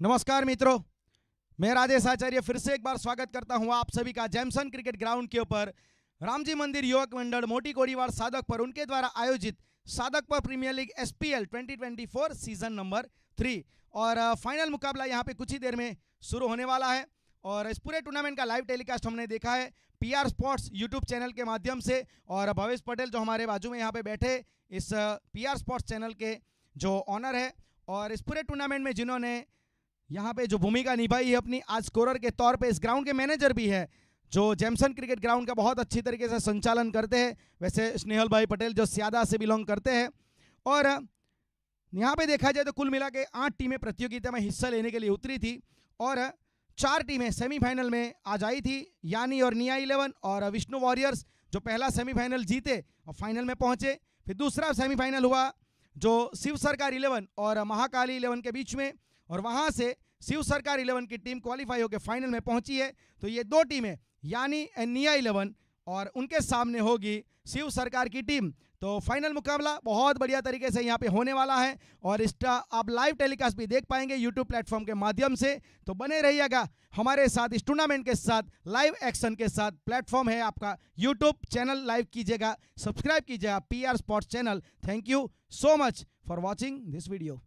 नमस्कार मित्रों, मैं राजेश आचार्य फिर से एक बार स्वागत करता हूं आप सभी का जैमसन क्रिकेट ग्राउंड के ऊपर रामजी मंदिर युवक मंडल मोटी कोड़ीवाड़ साधकपुर उनके द्वारा आयोजित Sadhakpur premier league SPL 2024 season number 3 और फाइनल मुकाबला यहां पे कुछ ही देर में शुरू होने वाला है। और इस पूरे टूर्नामेंट का लाइव टेलीकास्ट हमने देखा है पीआर स्पोर्ट्स यूट्यूब चैनल के माध्यम से। और भवेश पटेल जो हमारे बाजू में यहाँ पे बैठे इस पीआर स्पोर्ट्स चैनल के जो ऑनर है और इस पूरे टूर्नामेंट में जिन्होंने यहाँ पे जो भूमिका निभाई है अपनी आज स्कोरर के तौर पे, इस ग्राउंड के मैनेजर भी है जो जैमसन क्रिकेट ग्राउंड का बहुत अच्छी तरीके से संचालन करते हैं। वैसे स्नेहल भाई पटेल जो सियादा से बिलोंग करते हैं। और यहाँ पे देखा जाए तो कुल मिला के 8 टीमें प्रतियोगिता में हिस्सा लेने के लिए उतरी थी और 4 टीमें सेमीफाइनल में आज आई थी, यानी और निया 11 और विष्णु वॉरियर्स जो पहला सेमीफाइनल जीते और फाइनल में पहुंचे। फिर दूसरा सेमीफाइनल हुआ जो शिव सरकार 11 और महाकाली 11 के बीच में, और वहां से शिव सरकार 11 की टीम क्वालिफाई होकर फाइनल में पहुंची है। तो ये 2 टीमें यानी निया 11 और उनके सामने होगी शिव सरकार की टीम। तो फाइनल मुकाबला बहुत बढ़िया तरीके से यहाँ पे होने वाला है और इसका आप लाइव टेलीकास्ट भी देख पाएंगे यूट्यूब प्लेटफॉर्म के माध्यम से। तो बने रहिएगा हमारे साथ इस टूर्नामेंट के साथ, लाइव एक्शन के साथ। प्लेटफॉर्म है आपका यूट्यूब चैनल, लाइव कीजिएगा, सब्सक्राइब कीजिएगा PR sports channel. Thank you so much for watching this video.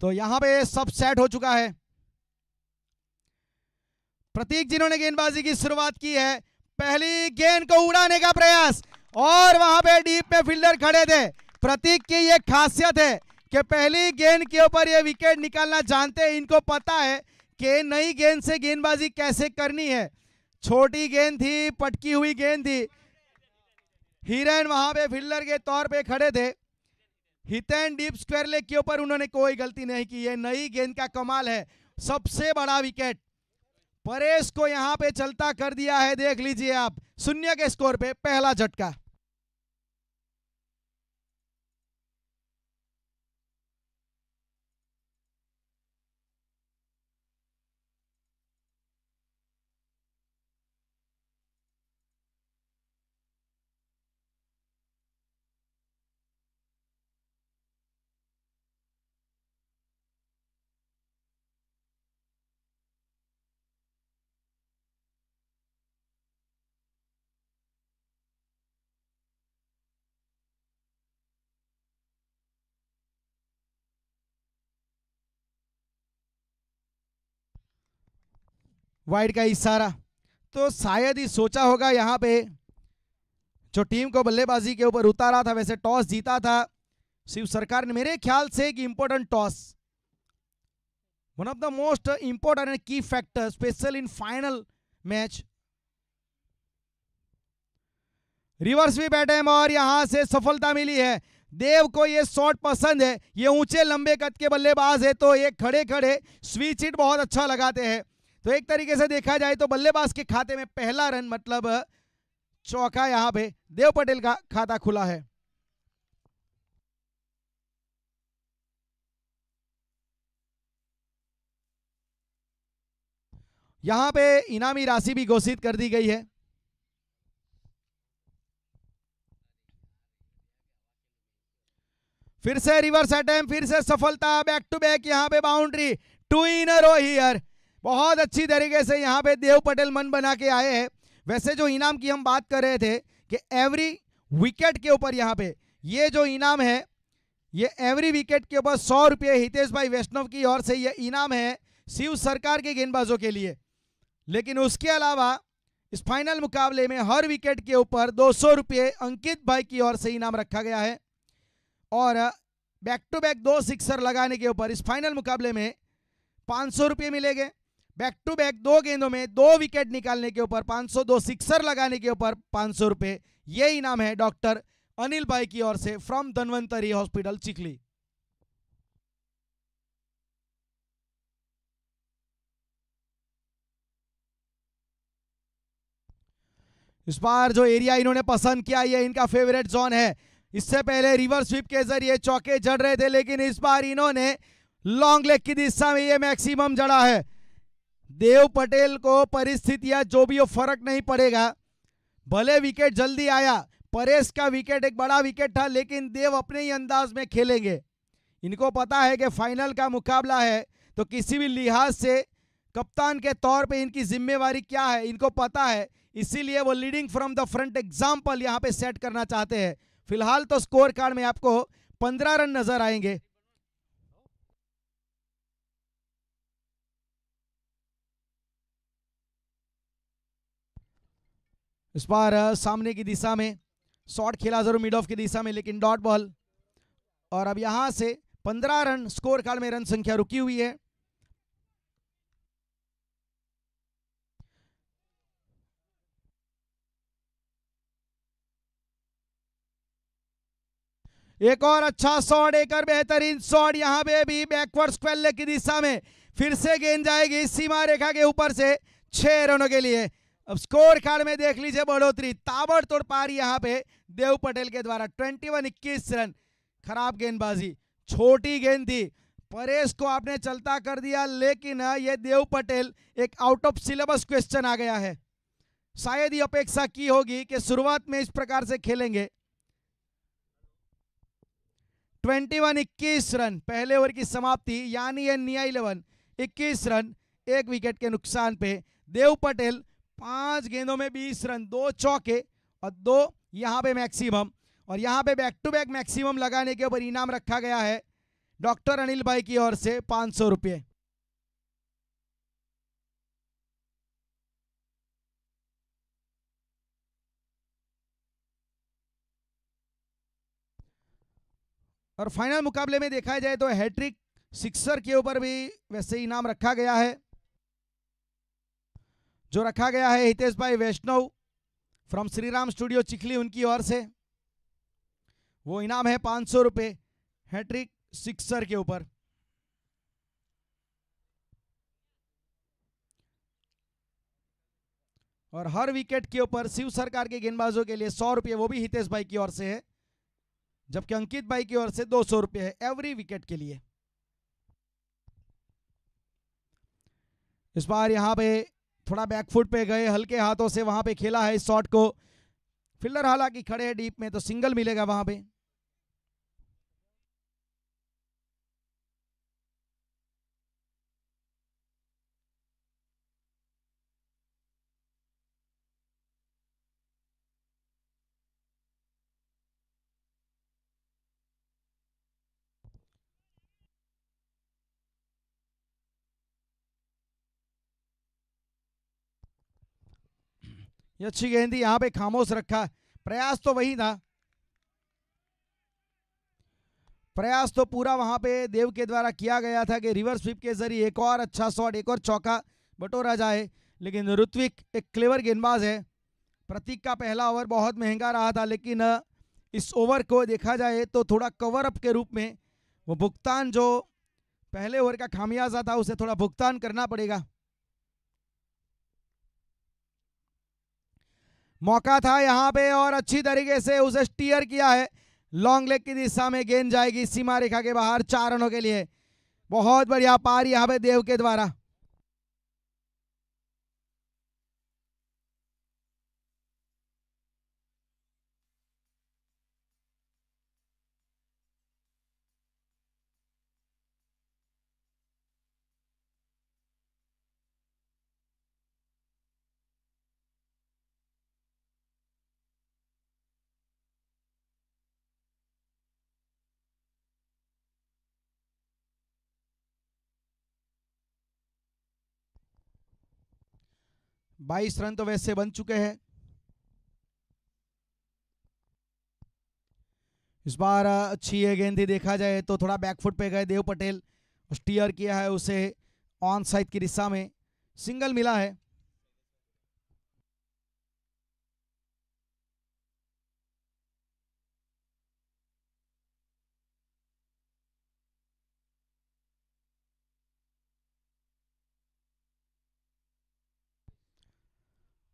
तो यहां पे सब सेट हो चुका है। प्रतीक जिन्होंने गेंदबाजी की शुरुआत की है, पहली गेंद को उड़ाने का प्रयास और वहां पे डीप में फील्डर खड़े थे। प्रतीक की ये खासियत है कि पहली गेंद के ऊपर ये विकेट निकालना जानते हैं। इनको पता है कि नई गेंद से गेंदबाजी कैसे करनी है। छोटी गेंद थी, पटकी हुई गेंद थी। हिरन वहां पे फील्डर के तौर पे खड़े थे। Hit and deep square leg के ऊपर उन्होंने कोई गलती नहीं की। ये नई गेंद का कमाल है, सबसे बड़ा विकेट परेश को यहां पे चलता कर दिया है। देख लीजिए आप, 0 के स्कोर पे पहला झटका। वाइड का इशारा, तो शायद ही सोचा होगा यहां पे जो टीम को बल्लेबाजी के ऊपर उतारा था। वैसे टॉस जीता था शिव सरकार ने, मेरे ख्याल से एक important toss, one of the most important and key factor special in final match. Reverse भी बैटे और यहां से सफलता मिली है। देव को ये शॉट पसंद है, ये ऊंचे लंबे कद के बल्लेबाज है तो ये खड़े खड़े स्विच हिट बहुत अच्छा लगाते हैं। तो एक तरीके से देखा जाए तो बल्लेबाज के खाते में पहला रन मतलब चौका यहां पे देव पटेल का खाता खुला है। यहां पे इनामी राशि भी घोषित कर दी गई है। फिर से रिवर्स अटेम्प्ट, फिर से सफलता, बैक टू बैक यहां पे boundary, 2 in a row here. बहुत अच्छी तरीके से यहां पे देव पटेल मन बना के आए हैं। वैसे जो इनाम की हम बात कर रहे थे कि एवरी विकेट के ऊपर यहां पे ये जो इनाम है, ये एवरी विकेट के ऊपर 100 रुपये हितेश भाई वैष्णव की ओर से ये इनाम है शिव सरकार के गेंदबाजों के लिए। लेकिन उसके अलावा इस फाइनल मुकाबले में हर विकेट के ऊपर 200 रुपये अंकित भाई की ओर से इनाम रखा गया है। और बैक टू बैक 2 सिक्सर लगाने के ऊपर इस फाइनल मुकाबले में 500 रुपये मिलेंगे। बैक टू बैक 2 गेंदों में 2 विकेट निकालने के ऊपर 500, 2 सिक्सर लगाने के ऊपर 500 रुपये। ये इनाम है डॉक्टर अनिल भाई की ओर से फ्रॉम धन्वंतरी हॉस्पिटल चिखली। इस बार जो एरिया इन्होंने पसंद किया ये इनका फेवरेट जोन है। इससे पहले रिवर्स स्वीप के जरिए चौके जड़ रहे थे, लेकिन इस बार इन्होंने लॉन्ग लेग की दिशा में ये मैक्सिमम जड़ा है। देव पटेल को परिस्थितियां जो भी हो फर्क नहीं पड़ेगा। भले विकेट जल्दी आया, परेश का विकेट एक बड़ा विकेट था, लेकिन देव अपने ही अंदाज में खेलेंगे। इनको पता है कि फाइनल का मुकाबला है, तो किसी भी लिहाज से कप्तान के तौर पे इनकी जिम्मेवारी क्या है इनको पता है, इसीलिए वो leading from the front example यहां पे सेट करना चाहते हैं। फिलहाल तो स्कोर कार्ड में आपको 15 रन नजर आएंगे। इस बार सामने की दिशा में शॉट खेला जरूर मिड ऑफ की दिशा में, लेकिन डॉट बॉल। और अब यहां से 15 रन स्कोर कार्ड में रन संख्या रुकी हुई है। एक और अच्छा शॉट, एक और बेहतरीन शॉट, यहां पे भी बैकवर्ड स्क्वायर लेग की दिशा में फिर से गेंद जाएगी सीमा रेखा के ऊपर से 6 रनों के लिए। अब स्कोर कार्ड में देख लीजिए बढ़ोतरी, ताबड़तोड़ पारी यहां पे देव पटेल के द्वारा 21 रन। खराब गेंदबाजी, छोटी गेंद थी, परेश को आपने चलता कर दिया, लेकिन ये देव पटेल एक आउट ऑफ सिलेबस क्वेश्चन आ गया है। शायद ही अपेक्षा की होगी कि शुरुआत में इस प्रकार से खेलेंगे। 21 रन पहले ओवर की समाप्ति, यानी ये निया 11 21 रन एक विकेट के नुकसान पे देव पटेल 5 गेंदों में 20 रन, 2 चौके और 2 यहां पे मैक्सिमम। और यहां पे बैक टू बैक मैक्सिमम लगाने के ऊपर इनाम रखा गया है डॉक्टर अनिल भाई की ओर से 500 रुपये। और फाइनल मुकाबले में देखा जाए तो हैट्रिक सिक्सर के ऊपर भी वैसे इनाम रखा गया है, जो रखा गया है हितेश भाई वैष्णव फ्रॉम श्रीराम स्टूडियो चिखली, उनकी ओर से वो इनाम है 500 रुपये हैट्रिक सिक्सर के ऊपर। और हर विकेट के ऊपर शिव सरकार के गेंदबाजों के लिए 100 रुपये, वो भी हितेश भाई की ओर से है, जबकि अंकित भाई की ओर से 200 रुपये है एवरी विकेट के लिए। इस बार यहां पे थोड़ा बैकफुट पे गए, हल्के हाथों से वहां पे खेला है इस शॉट को। फील्डर हालांकि खड़े हैं डीप में, तो सिंगल मिलेगा वहां पे। ये अच्छी गेंद थी, यहां पे खामोश रखा, प्रयास तो वही था, प्रयास तो पूरा वहां पे देव के द्वारा किया गया था कि रिवर्स स्वीप के जरिए एक और अच्छा शॉट, एक और चौका बटोरा जाए। लेकिन ऋत्विक एक क्लेवर गेंदबाज है। प्रतीक का पहला ओवर बहुत महंगा रहा था, लेकिन इस ओवर को देखा जाए तो थोड़ा कवर अप के रूप में वो भुगतान, जो पहले ओवर का खामियाजा था उसे थोड़ा भुगतान करना पड़ेगा। मौका था यहां पे और अच्छी तरीके से उसे स्टीयर किया है। लॉन्ग लेग की दिशा में गेंद जाएगी सीमा रेखा के बाहर 4 रनों के लिए। बहुत बढ़िया पार यहां पे देव के द्वारा। बाईस रन तो वैसे बन चुके हैं। इस बार अच्छी है गेंद थी, देखा जाए तो थोड़ा बैकफुट पे गए देव पटेल, स्टीयर किया है उसे ऑन साइड की दिशा में, सिंगल मिला है।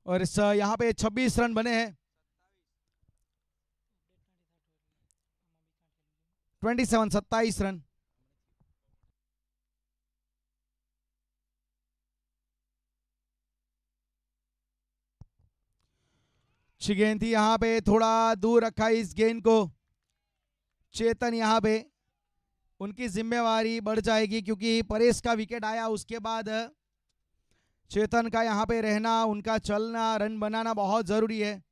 और इस यहाँ पे 26 रन बने हैं। 27 रन। अच्छी गेंद थी, यहाँ पे थोड़ा दूर रखा इस गेंद को। चेतन यहाँ पे उनकी जिम्मेवारी बढ़ जाएगी क्योंकि परेश का विकेट आया, उसके बाद चेतन का यहाँ पे रहना, उनका चलना, रन बनाना बहुत जरूरी है।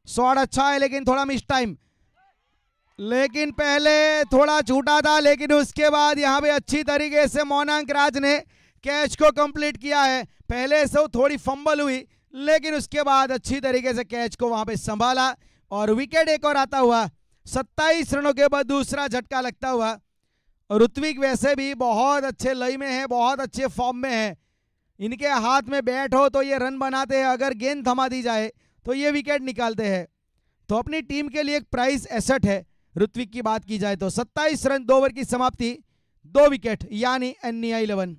शॉट अच्छा है लेकिन थोड़ा मिस टाइम, लेकिन पहले थोड़ा छूटा था, लेकिन उसके बाद यहाँ पे अच्छी तरीके से मोनांक राज ने कैच को कंप्लीट किया है। पहले से थोड़ी फंबल हुई, लेकिन उसके बाद अच्छी तरीके से कैच को वहां पे संभाला और विकेट एक और आता हुआ। 27 रनों के बाद दूसरा झटका लगता हुआ। ऋत्विक वैसे भी बहुत अच्छे लय में है, बहुत अच्छे फॉर्म में है। इनके हाथ में बैट हो तो ये रन बनाते हैं, अगर गेंद थमा दी जाए तो ये विकेट निकालते हैं। तो अपनी टीम के लिए एक प्राइस एसेट है ऋत्विक की बात की जाए तो। 27 रन 2 ओवर की समाप्ति, 2 विकेट, यानी NEI 11।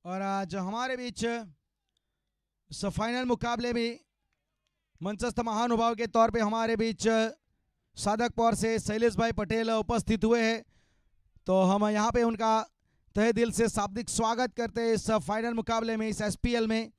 और आज हमारे बीच फाइनल मुकाबले में मंचस्थ महानुभाव के तौर पे हमारे बीच सादकपुर से शैलेश भाई पटेल उपस्थित हुए हैं। तो हम यहाँ पे उनका तहे दिल से शाब्दिक स्वागत करते हैं इस फाइनल मुकाबले में, इस SPL में।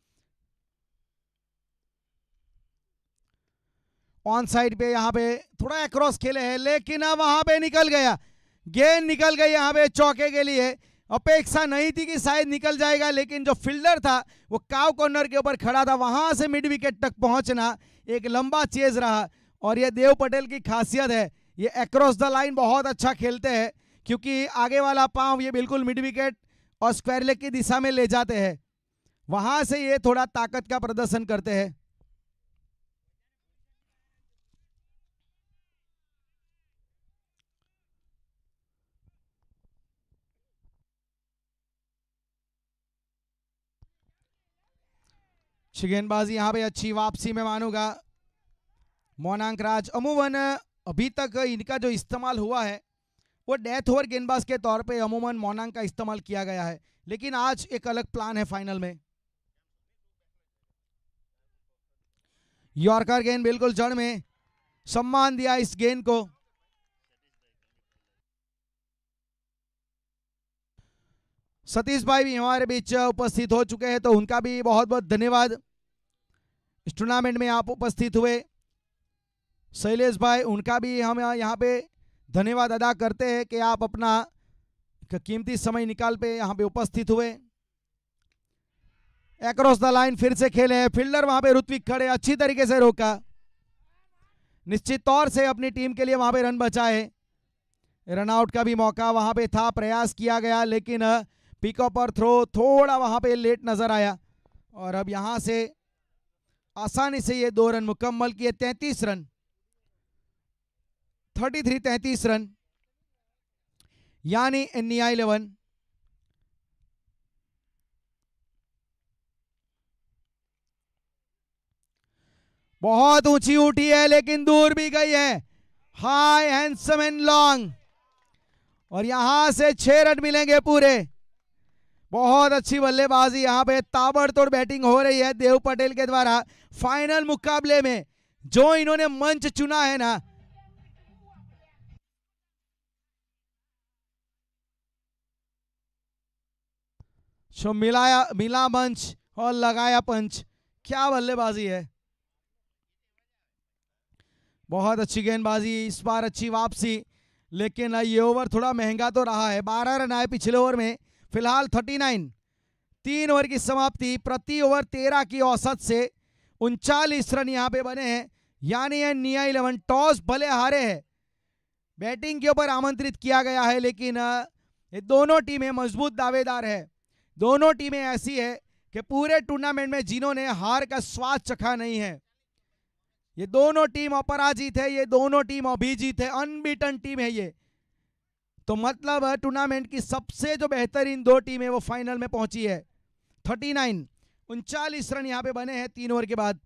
ऑन साइड पे यहाँ पे थोड़ा अक्रॉस खेले हैं, लेकिन अब वहां पे निकल गया, गेंद निकल गई यहाँ पे चौके के लिए। अपेक्षा नहीं थी कि शायद निकल जाएगा, लेकिन जो फील्डर था वो काव कॉर्नर के ऊपर खड़ा था, वहां से मिड विकेट तक पहुंचना एक लंबा चेज रहा। और ये देव पटेल की खासियत है, ये अक्रॉस द लाइन बहुत अच्छा खेलते हैं, क्योंकि आगे वाला पांव ये बिल्कुल मिड विकेट और स्क्वायर लेग की दिशा में ले जाते हैं। वहां से ये थोड़ा ताकत का प्रदर्शन करते हैं। गेंदबाजी यहाँ पे अच्छी वापसी में मानूंगा मोनांक राज। अमूमन अभी तक इनका जो इस्तेमाल हुआ है वो डेथ ओवर गेंदबाज के तौर पे अमूमन मोनांक का इस्तेमाल किया गया है, लेकिन आज एक अलग प्लान है फाइनल में। यॉर्कर गेंद बिल्कुल जड़ में, सम्मान दिया इस गेंद को। सतीश भाई भी हमारे बीच उपस्थित हो चुके हैं, तो उनका भी बहुत बहुत धन्यवाद। इस टूर्नामेंट में आप उपस्थित हुए शैलेश भाई, उनका भी हम यहाँ पे धन्यवाद अदा करते हैं कि आप अपना कीमती समय निकाल पे यहाँ पे उपस्थित हुए। अक्रॉस द लाइन फिर से खेले हैं, फील्डर वहां पे ऋत्विक खड़े, अच्छी तरीके से रोका, निश्चित तौर से अपनी टीम के लिए वहां पे रन बचाए। रनआउट का भी मौका वहां पे था, प्रयास किया गया, लेकिन पिकअप और थ्रो थोड़ा वहां पे लेट नजर आया। और अब यहां से आसानी से ये 2 रन मुकम्मल किए। 33 रन, 33 रन, यानी NEI 11। बहुत ऊंची उठी है लेकिन दूर भी गई है, हाई हैंडसम एंड लॉन्ग। और यहां से 6 रन मिलेंगे पूरे। बहुत अच्छी बल्लेबाजी, यहां पे ताबड़तोड़ बैटिंग हो रही है देव पटेल के द्वारा। फाइनल मुकाबले में जो इन्होंने मंच चुना है ना, जो मिला मंच और लगाया पंच। क्या बल्लेबाजी है, बहुत अच्छी गेंदबाजी, इस बार अच्छी वापसी। लेकिन ये ओवर थोड़ा महंगा तो रहा है। 12 रन आए पिछले ओवर में, फिलहाल 39। 3 ओवर की समाप्ति, प्रति ओवर 13 की औसत से 39 रन यहां पे बने हैं। यानी ये निया 11 टॉस भले हारे हैं, बैटिंग के ऊपर आमंत्रित किया गया है, लेकिन ये दोनों टीमें मजबूत दावेदार है। दोनों टीमें ऐसी है कि पूरे टूर्नामेंट में जिन्होंने हार का स्वाद चखा नहीं है। ये दोनों टीम अपराजित है, ये दोनों टीम अभिजीत है, अनबीटन टीम है ये। तो मतलब टूर्नामेंट की सबसे जो बेहतरीन दो टीम है वो फाइनल में पहुंची है। 39 39 रन यहां पे बने हैं 3 ओवर के बाद।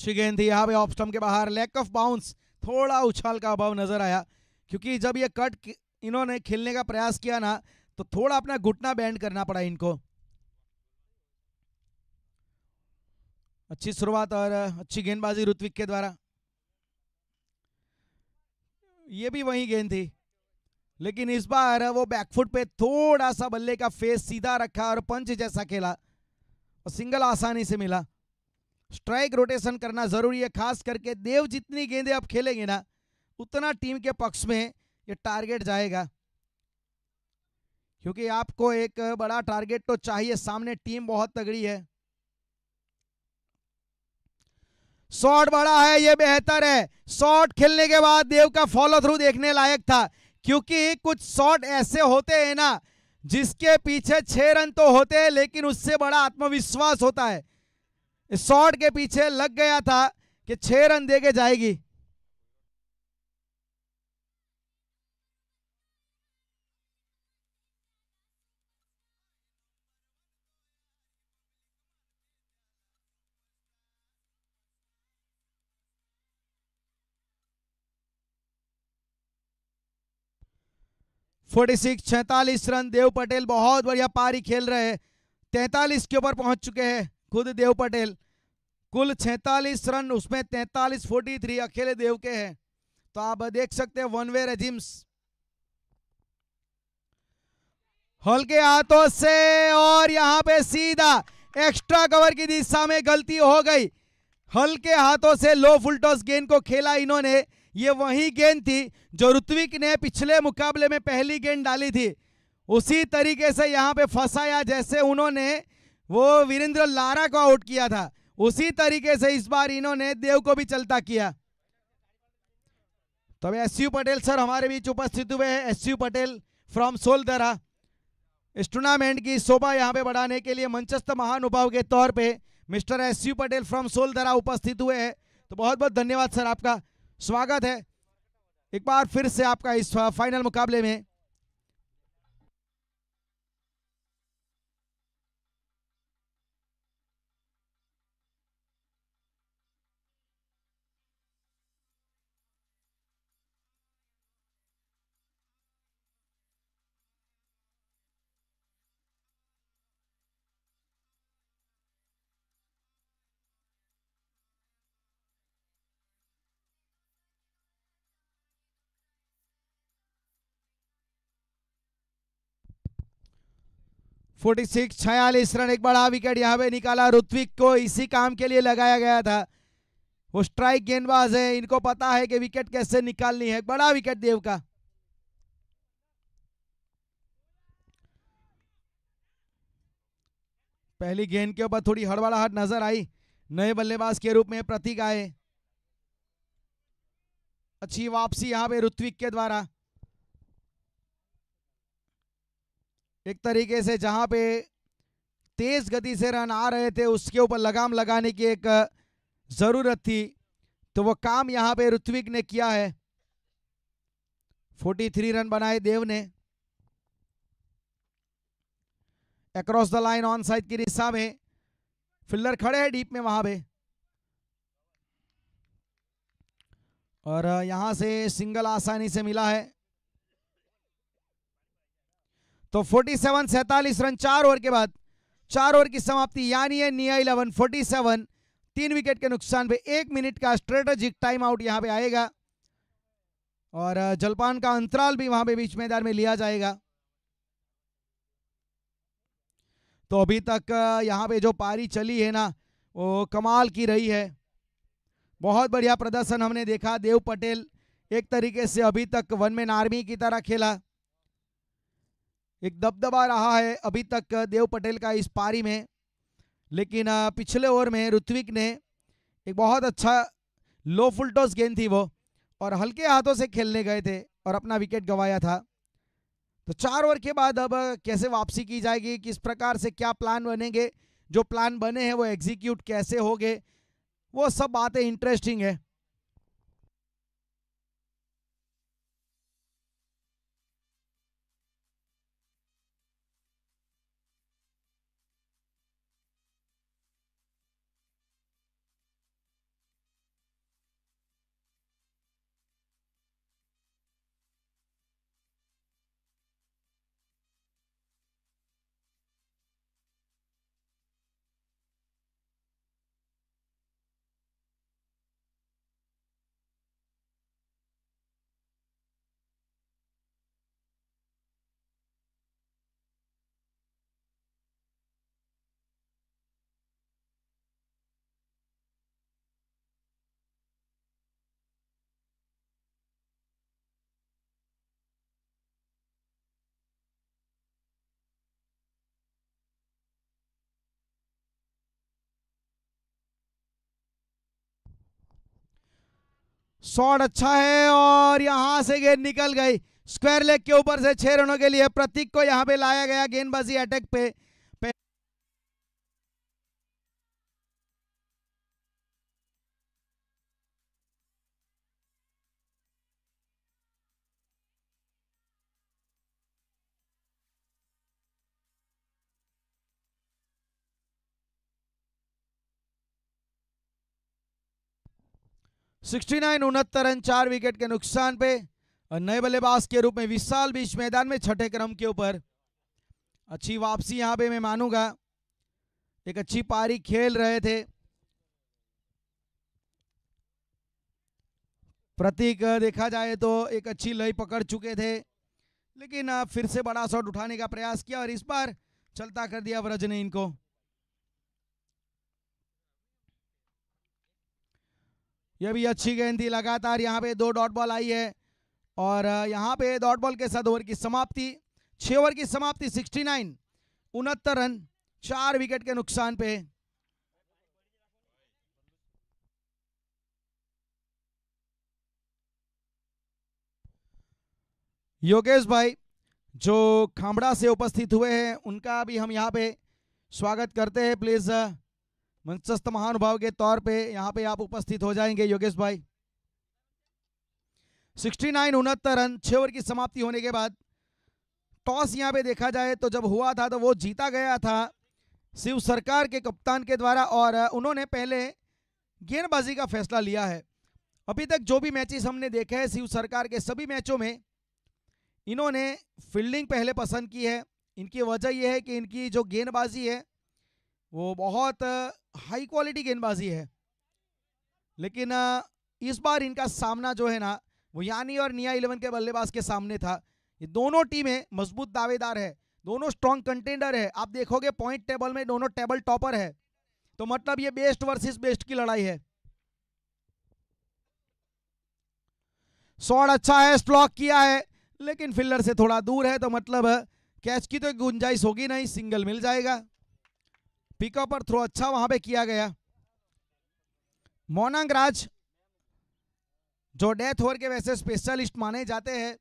अच्छी गेंद थी यहाँ पे ऑफ स्टंप के बाहर, लैक ऑफ बाउंस, थोड़ा उछाल का अभाव नजर आया। क्योंकि जब ये कट इन्होंने खेलने का प्रयास किया ना, तो थोड़ा अपना घुटना बैंड करना पड़ा इनको। अच्छी शुरुआत और अच्छी गेंदबाजी ऋत्विक के द्वारा। ये भी वही गेंद थी, लेकिन इस बार वो बैकफुट पे थोड़ा सा बल्ले का फेस सीधा रखा और पंच जैसा खेला और सिंगल आसानी से मिला। स्ट्राइक रोटेशन करना जरूरी है, खास करके देव जितनी गेंदें अब खेलेंगे ना, उतना टीम के पक्ष में ये टारगेट जाएगा। क्योंकि आपको एक बड़ा टारगेट तो चाहिए, सामने टीम बहुत तगड़ी है। शॉट बड़ा है, ये बेहतर है। शॉट खेलने के बाद देव का फॉलो थ्रू देखने लायक था, क्योंकि कुछ शॉट ऐसे होते हैं ना जिसके पीछे 6 रन तो होते हैं, लेकिन उससे बड़ा आत्मविश्वास होता है। इस शॉट के पीछे लग गया था कि 6 रन देके जाएगी। Forty 46 run. देव पटेल बहुत बढ़िया पारी खेल रहे हैं, 43 के ऊपर पहुंच चुके हैं खुद देव पटेल। कुल 46 रन, उसमें 43 43 अकेले देव के हैं। तो आप देख सकते हैं वन वे रेजिम्स। हल्के हाथों से, और यहां पे सीधा एक्स्ट्रा कवर की दिशा में गलती हो गई। हल्के हाथों से लो फुल टॉस गेंद को खेला इन्होंने। ये वही गेंद थी जो ऋत्विक ने पिछले मुकाबले में पहली गेंद डाली थी, उसी तरीके से यहां पे फंसाया जैसे उन्होंने वो वीरेंद्र लारा को आउट किया था, उसी तरीके से इस बार इन्होंने देव को भी चलता किया। तो एसयू पटेल सर हमारे बीच उपस्थित हुए हैं। SU Patel from Soldara. इस टूर्नामेंट की शोभा यहां पे बढ़ाने के लिए मंचस्थ महानुभाव के तौर पे mister SU Patel from Soldara उपस्थित हुए हैं। तो बहुत बहुत धन्यवाद सर, आपका स्वागत है एक बार फिर से आपका इस फाइनल मुकाबले में। फोर्टी 46 रन, एक बड़ा विकेट यहां पे निकाला। ऋत्विक को इसी काम के लिए लगाया गया था, वो स्ट्राइक गेंदबाज है, इनको पता है कि विकेट कैसे निकालनी है। बड़ा विकेट देव का। पहली गेंद के ऊपर थोड़ी हड़बड़ाहट नजर आई, नए बल्लेबाज के रूप में प्रतीक आए। अच्छी वापसी यहां पे ऋत्विक के द्वारा। एक तरीके से जहां पे तेज गति से रन आ रहे थे उसके ऊपर लगाम लगाने की एक जरूरत थी, तो वो काम यहां पे ऋत्विक ने किया है। 43 रन बनाए देव ने। Across the line on side की दिशा में फील्डर खड़े हैं डीप में वहां पे, और यहां से सिंगल आसानी से मिला है। तो 47 रन 4 ओवर के बाद, 4 ओवर की समाप्ति, यानी है निया 11 47, 3 विकेट के नुकसान पे 1 मिनट का स्ट्रेटेजिक टाइम आउट यहां पे आएगा और जलपान का अंतराल भी वहां पे बीच मैदान में लिया जाएगा। तो अभी तक यहां पे जो पारी चली है ना, वो कमाल की रही है। बहुत बढ़िया प्रदर्शन हमने देखा। देव पटेल एक तरीके से अभी तक वन मैन आर्मी की तरह खेला, एक दबदबा रहा है अभी तक देव पटेल का इस पारी में। लेकिन पिछले ओवर में ऋत्विक ने एक बहुत अच्छा लो फुल टॉस गेंद थी वो, और हल्के हाथों से खेलने गए थे और अपना विकेट गंवाया था। तो 4 ओवर के बाद अब कैसे वापसी की जाएगी, किस प्रकार से क्या प्लान बनेंगे, जो प्लान बने हैं वो एग्जीक्यूट कैसे होंगे, वो सब बातें इंटरेस्टिंग है। शॉट अच्छा है और यहां से गेंद निकल गई स्क्वायर लेग के ऊपर से 6 रनों के लिए प्रतीक को यहां पे लाया गया गेंदबाजी अटैक पे। 69 रन 4 विकेट के नुकसान पे नए बल्लेबाज के रूप में विशाल बीच मैदान में छठे क्रम के ऊपर। अच्छी वापसी यहां पे मैं मानूंगा, एक अच्छी पारी खेल रहे थे प्रतीक। देखा जाए तो एक अच्छी लय पकड़ चुके थे, लेकिन फिर से बड़ा शॉट उठाने का प्रयास किया और इस बार चलता कर दिया व्रज ने इनको। यह भी अच्छी गेंद थी, लगातार यहाँ पे 2 डॉट बॉल आई है और यहाँ पे डॉट बॉल के साथ ओवर की समाप्ति, 6 ओवर की समाप्ति 69 रन 4 विकेट के नुकसान पे। योगेश भाई जो खामड़ा से उपस्थित हुए हैं उनका भी हम यहाँ पे स्वागत करते हैं। प्लीज मंचस्थ महानुभाव के तौर पे यहाँ पे आप उपस्थित हो जाएंगे योगेश भाई। 69 रन 6 ओवर की समाप्ति होने के बाद टॉस यहाँ पे देखा जाए तो जब हुआ था तो वो जीता गया था शिव सरकार के कप्तान के द्वारा और उन्होंने पहले गेंदबाजी का फैसला लिया है। अभी तक जो भी मैचेस हमने देखे हैं शिव सरकार के सभी मैचों में इन्होंने फील्डिंग पहले पसंद की है। इनकी वजह यह है कि इनकी जो गेंदबाजी है वो बहुत हाई क्वालिटी गेंदबाजी है, लेकिन इस बार इनका सामना जो है ना वो यानी और निया 11 के बल्लेबाज के सामने था। ये दोनों टीमें मजबूत दावेदार है, दोनों स्ट्रॉन्ग कंटेंडर है। आप देखोगे पॉइंट टेबल में दोनों टेबल टॉपर है, तो मतलब ये बेस्ट वर्सेस बेस्ट की लड़ाई है। शॉट अच्छा है, स्ट्रोक किया है लेकिन फील्डर से थोड़ा दूर है, तो मतलब कैच की तो गुंजाइश होगी नहीं, सिंगल मिल जाएगा। पिकअप पर थ्रो अच्छा वहां पे किया गया। मोनांग राज जो डेथ ओवर के वैसे स्पेशलिस्ट माने जाते हैं,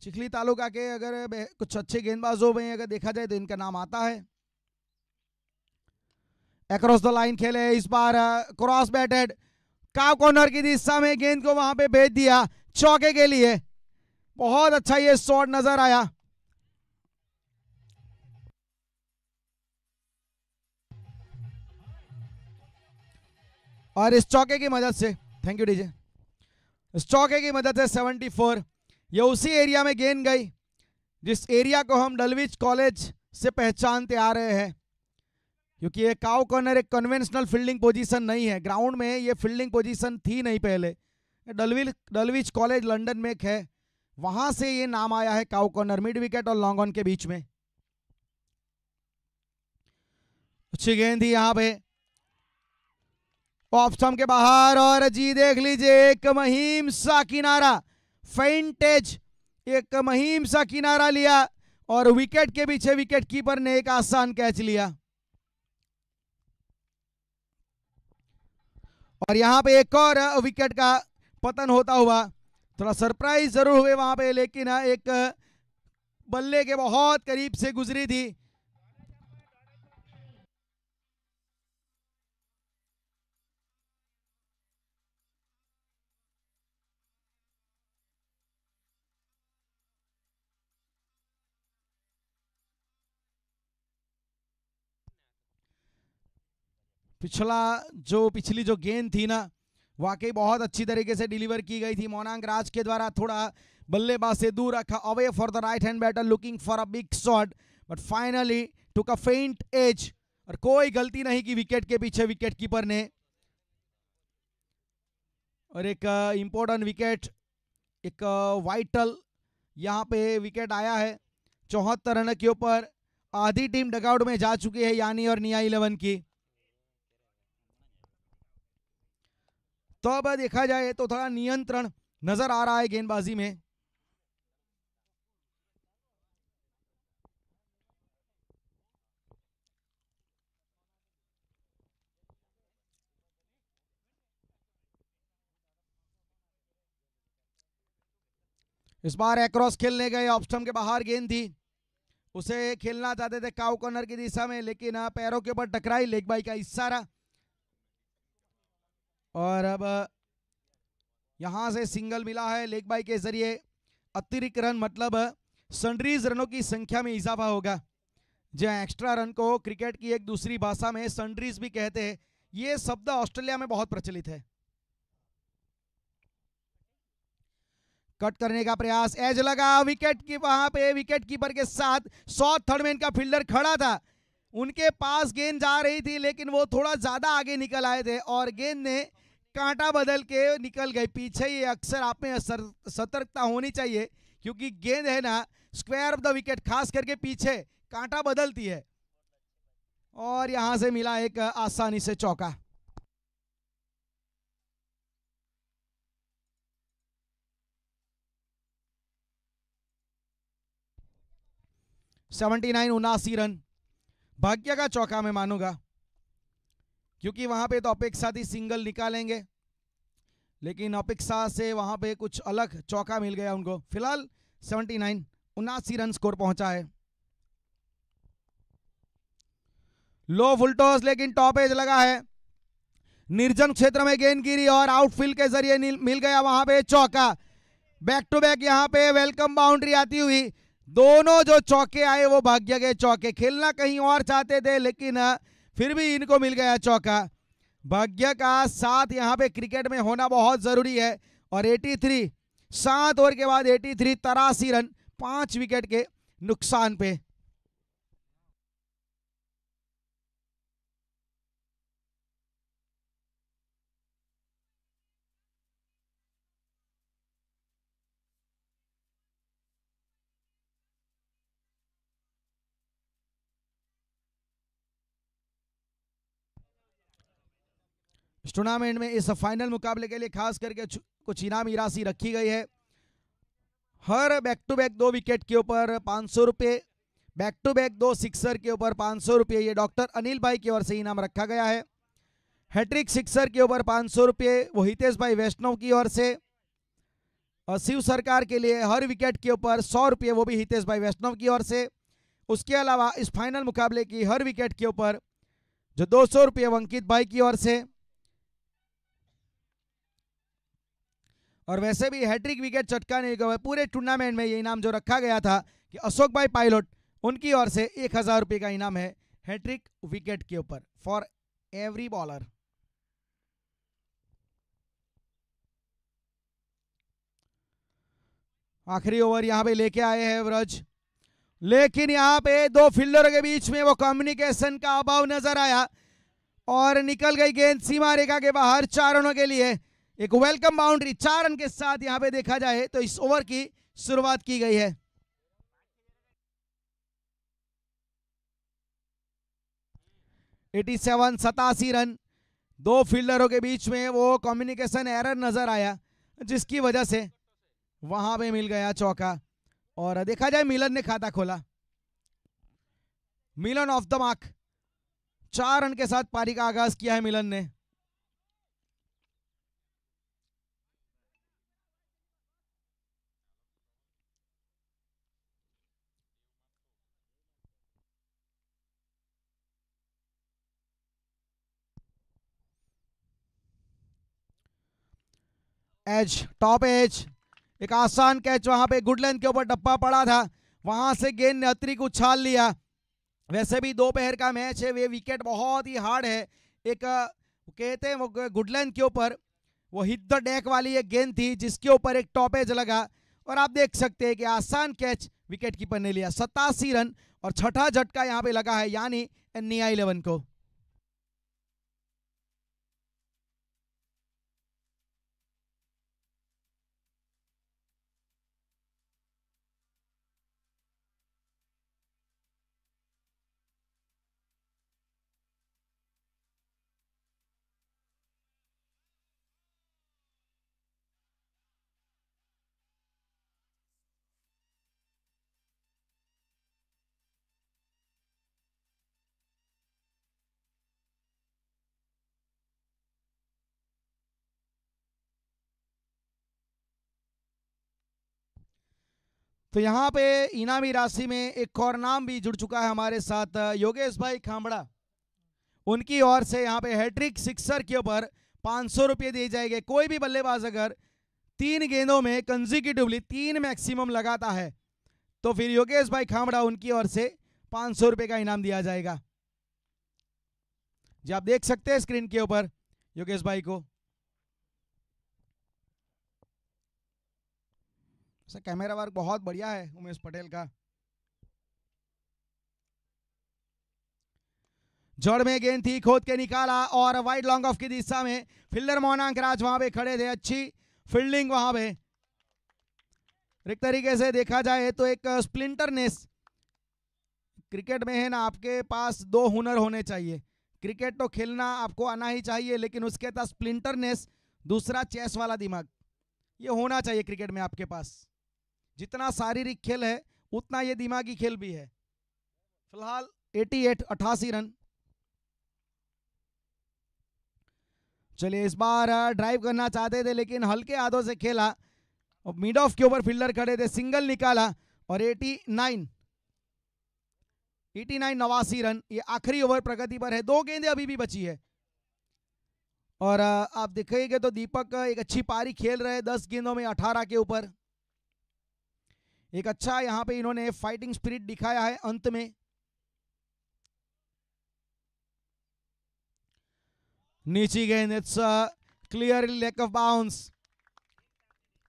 चिखली तालुका के अगर कुछ अच्छे गेंदबाजों में अगर देखा जाए तो इनका नाम आता है। अक्रॉस द लाइन खेले, इस बार क्रॉस बैटेड, काव कॉर्नर की दिशा में गेंद को वहां पे भेज दिया चौके के लिए। बहुत अच्छा ये शॉट नजर आया। और इस चौके की मदद से, थैंक यू डीजे, इस चौके की मदद से 74, ये उसी एरिया में गेंद गई जिस एरिया को हम डलविच कॉलेज से पहचानते आ रहे हैं, क्योंकि ये काउ कॉर्नर एक कन्वेंशनल फील्डिंग पोजीशन नहीं है, ग्राउंड में ये फील्डिंग पोजीशन थी नहीं पहले, डलविच कॉलेज लंदन में एक है, वहां से ये नाम आया है काउ कॉर्नर, मिड विकेट और लॉन्ग ऑन के बीच में। अच्छी गेंद थी यहाँ पे ऑफ स्टंप के बाहर, और जी देख लीजिए एक महीम सा किनारा, फेंटेज, एक महीम सा किनारा लिया और विकेट के पीछे विकेट कीपर ने एक आसान कैच लिया। और यहां पे एक और विकेट का पतन होता हुआ, थोड़ा सरप्राइज जरूर हुए वहां पे, लेकिन एक बल्ले के बहुत करीब से गुजरी थी। पिछली जो गेंद थी ना, वाकई बहुत अच्छी तरीके से डिलीवर की गई थी मोनांग राज के द्वारा, थोड़ा बल्लेबाज से दूर रखा, away for the right hand batter looking for a big shot, but finally took a faint edge, और कोई गलती नहीं की विकेट के पीछे विकेट कीपर ने। और एक इंपॉर्टेंट विकेट, एक वाइटल यहाँ पे विकेट आया है 74 रन के ऊपर, आधी टीम डगआउट में जा चुकी है यानी और निया 11 की। तो अब देखा जाए तो थोड़ा नियंत्रण नजर आ रहा है गेंदबाजी में। इस बार एक्रॉस खेलने गए, ऑफ स्टंप के बाहर गेंद थी, उसे खेलना चाहते थे काउ कॉर्नर की दिशा में, लेकिन पैरों के ऊपर टकराई, लेग बाई का इशारा, और अब यहां से सिंगल मिला है लेग बाई के जरिए। अतिरिक्त रन मतलब सनरीज रनों की संख्या में इजाफा होगा, जहां एक्स्ट्रा रन को क्रिकेट की एक दूसरी भाषा में सनरीज भी कहते हैं। ये शब्द ऑस्ट्रेलिया में बहुत प्रचलित है। कट करने का प्रयास, एज लगा, विकेट की वहां पे विकेट कीपर के साथ साउथ थर्ड मैन का फील्डर खड़ा था, उनके पास गेंद जा रही थी, लेकिन वो थोड़ा ज्यादा आगे निकल आए थे और गेंद ने कांटा बदल के निकल गई पीछे। ये अक्सर आप में सतर्कता होनी चाहिए, क्योंकि गेंद है ना स्क्वायर ऑफ द विकेट, खास करके पीछे कांटा बदलती है, और यहां से मिला एक आसानी से चौका। सेवेंटी 79 रन, भाग्य का चौका मैं मानूंगा, क्योंकि वहां पे तो अपेक्षा थी सिंगल निकालेंगे, लेकिन अपेक्षा से वहां पे कुछ अलग चौका मिल गया उनको। फिलहाल 79 रन स्कोर पहुंचा है। लो फुल टॉस, लेकिन टॉप एज लगा है, निर्जन क्षेत्र में गेंद गिरी और आउटफील्ड के जरिए मिल गया वहां पे चौका। बैक टू बैक यहां पे वेलकम बाउंड्री आती हुई, दोनों जो चौके आए वो भाग्य के चौके, खेलना कहीं और चाहते थे लेकिन फिर भी इनको मिल गया चौका। भाग्य का साथ यहां पे क्रिकेट में होना बहुत जरूरी है। और 83, 7 ओवर के बाद 83, 83 रन 5 विकेट के नुकसान पे। इस टूर्नामेंट में इस फाइनल मुकाबले के लिए खास करके कुछ इनामी राशि रखी गई है। हर बैक टू बैक 2 विकेट के ऊपर 500 रुपये, बैक टू बैक 2 सिक्सर के ऊपर 500 रुपये, ये डॉक्टर अनिल भाई की ओर से इनाम रखा गया है। हैट्रिक सिक्सर के ऊपर 500 रुपये वो हितेश भाई वैष्णव की ओर से, और शिव सरकार के लिए हर विकेट के ऊपर 100 रुपये वो भी हितेश भाई वैष्णव की ओर से। उसके अलावा इस फाइनल मुकाबले की हर विकेट के ऊपर जो 200 रुपये अंकित भाई की ओर से, और वैसे भी हैट्रिक विकेट चटकाने के पूरे टूर्नामेंट में ये इनाम जो रखा गया था कि अशोक भाई पायलट उनकी ओर से 1000 रुपये का इनाम है हैट्रिक विकेट के ऊपर फॉर एवरी बॉलर। आखिरी ओवर यहाँ पे लेके आए हैं व्रज, लेकिन यहाँ पे दो फील्डरों के बीच में वो कम्युनिकेशन का अभाव नजर आया और निकल गई गेंद सीमा रेखा के बाहर 4 रनों के लिए। एक वेलकम बाउंड्री 4 रन के साथ यहाँ पे देखा जाए तो इस ओवर की शुरुआत की गई है। (87) 87 रन। दो फील्डरों के बीच में वो कम्युनिकेशन एरर नजर आया जिसकी वजह से वहां पे मिल गया चौका और देखा जाए मिलन ने खाता खोला। मिलन ऑफ द मार्क, 4 रन के साथ पारी का आगाज किया है मिलन ने। एज, टॉप एज, एक आसान कैच वहां पे गुड लेंथ के ऊपर डब्बा पड़ा था, वहां से गेंद ने अतिरिक्त उछाल लिया। वैसे भी दोपहर का मैच है, वे विकेट बहुत ही हार्ड है। एक कहते हैं वो गुड लेंथ के ऊपर वो हिट द डेक वाली एक गेंद थी जिसके ऊपर एक टॉप एज लगा और आप देख सकते हैं कि आसान कैच विकेट कीपर ने लिया। 87 रन और छठा झटका यहाँ पे लगा है यानी NEI 11 को। तो यहाँ पे इनामी राशि में एक और नाम भी जुड़ चुका है हमारे साथ, योगेश भाई खामड़ा। उनकी ओर से यहाँ पे हैट्रिक सिक्सर के ऊपर 500 रुपये दिए जाएंगे। कोई भी बल्लेबाज अगर 3 गेंदों में कंसेक्यूटिवली 3 मैक्सिमम लगाता है तो फिर योगेश भाई खामड़ा उनकी ओर से 500 रुपये का इनाम दिया जाएगा। जी आप देख सकते हैं स्क्रीन के ऊपर योगेश भाई को। कैमरा वर्क बहुत बढ़िया है उमेश पटेल का। जड़ में गेंद थी, खोद के निकाला और वाइड लॉन्ग ऑफ की दिशा में फील्डर मोहनांक राज वहां पे खड़े थे। अच्छी फील्डिंग वहां पे। एक तरीके से देखा जाए तो एक स्प्लिंटरनेस क्रिकेट में है ना, आपके पास 2 हुनर होने चाहिए। क्रिकेट तो खेलना आपको आना ही चाहिए लेकिन उसके साथ स्प्लिंटरनेस, दूसरा चेस वाला दिमाग, ये होना चाहिए क्रिकेट में आपके पास। जितना शारीरिक खेल है उतना ये दिमागी खेल भी है। फिलहाल 88 रन। चलिए इस बार ड्राइव करना चाहते थे लेकिन हल्के हाथों से खेला और मिड ऑफ के ऊपर फील्डर खड़े थे, सिंगल निकाला और 89 89 रन। ये आखिरी ओवर प्रगति पर है, 2 गेंदें अभी भी बची है और आप देखेंगे तो दीपक एक अच्छी पारी खेल रहे हैं 10 गेंदों में 18 के ऊपर। एक अच्छा यहां पे इन्होंने फाइटिंग स्पिरिट दिखाया है अंत में। नीची गेंद, it's clearly lack of bounce.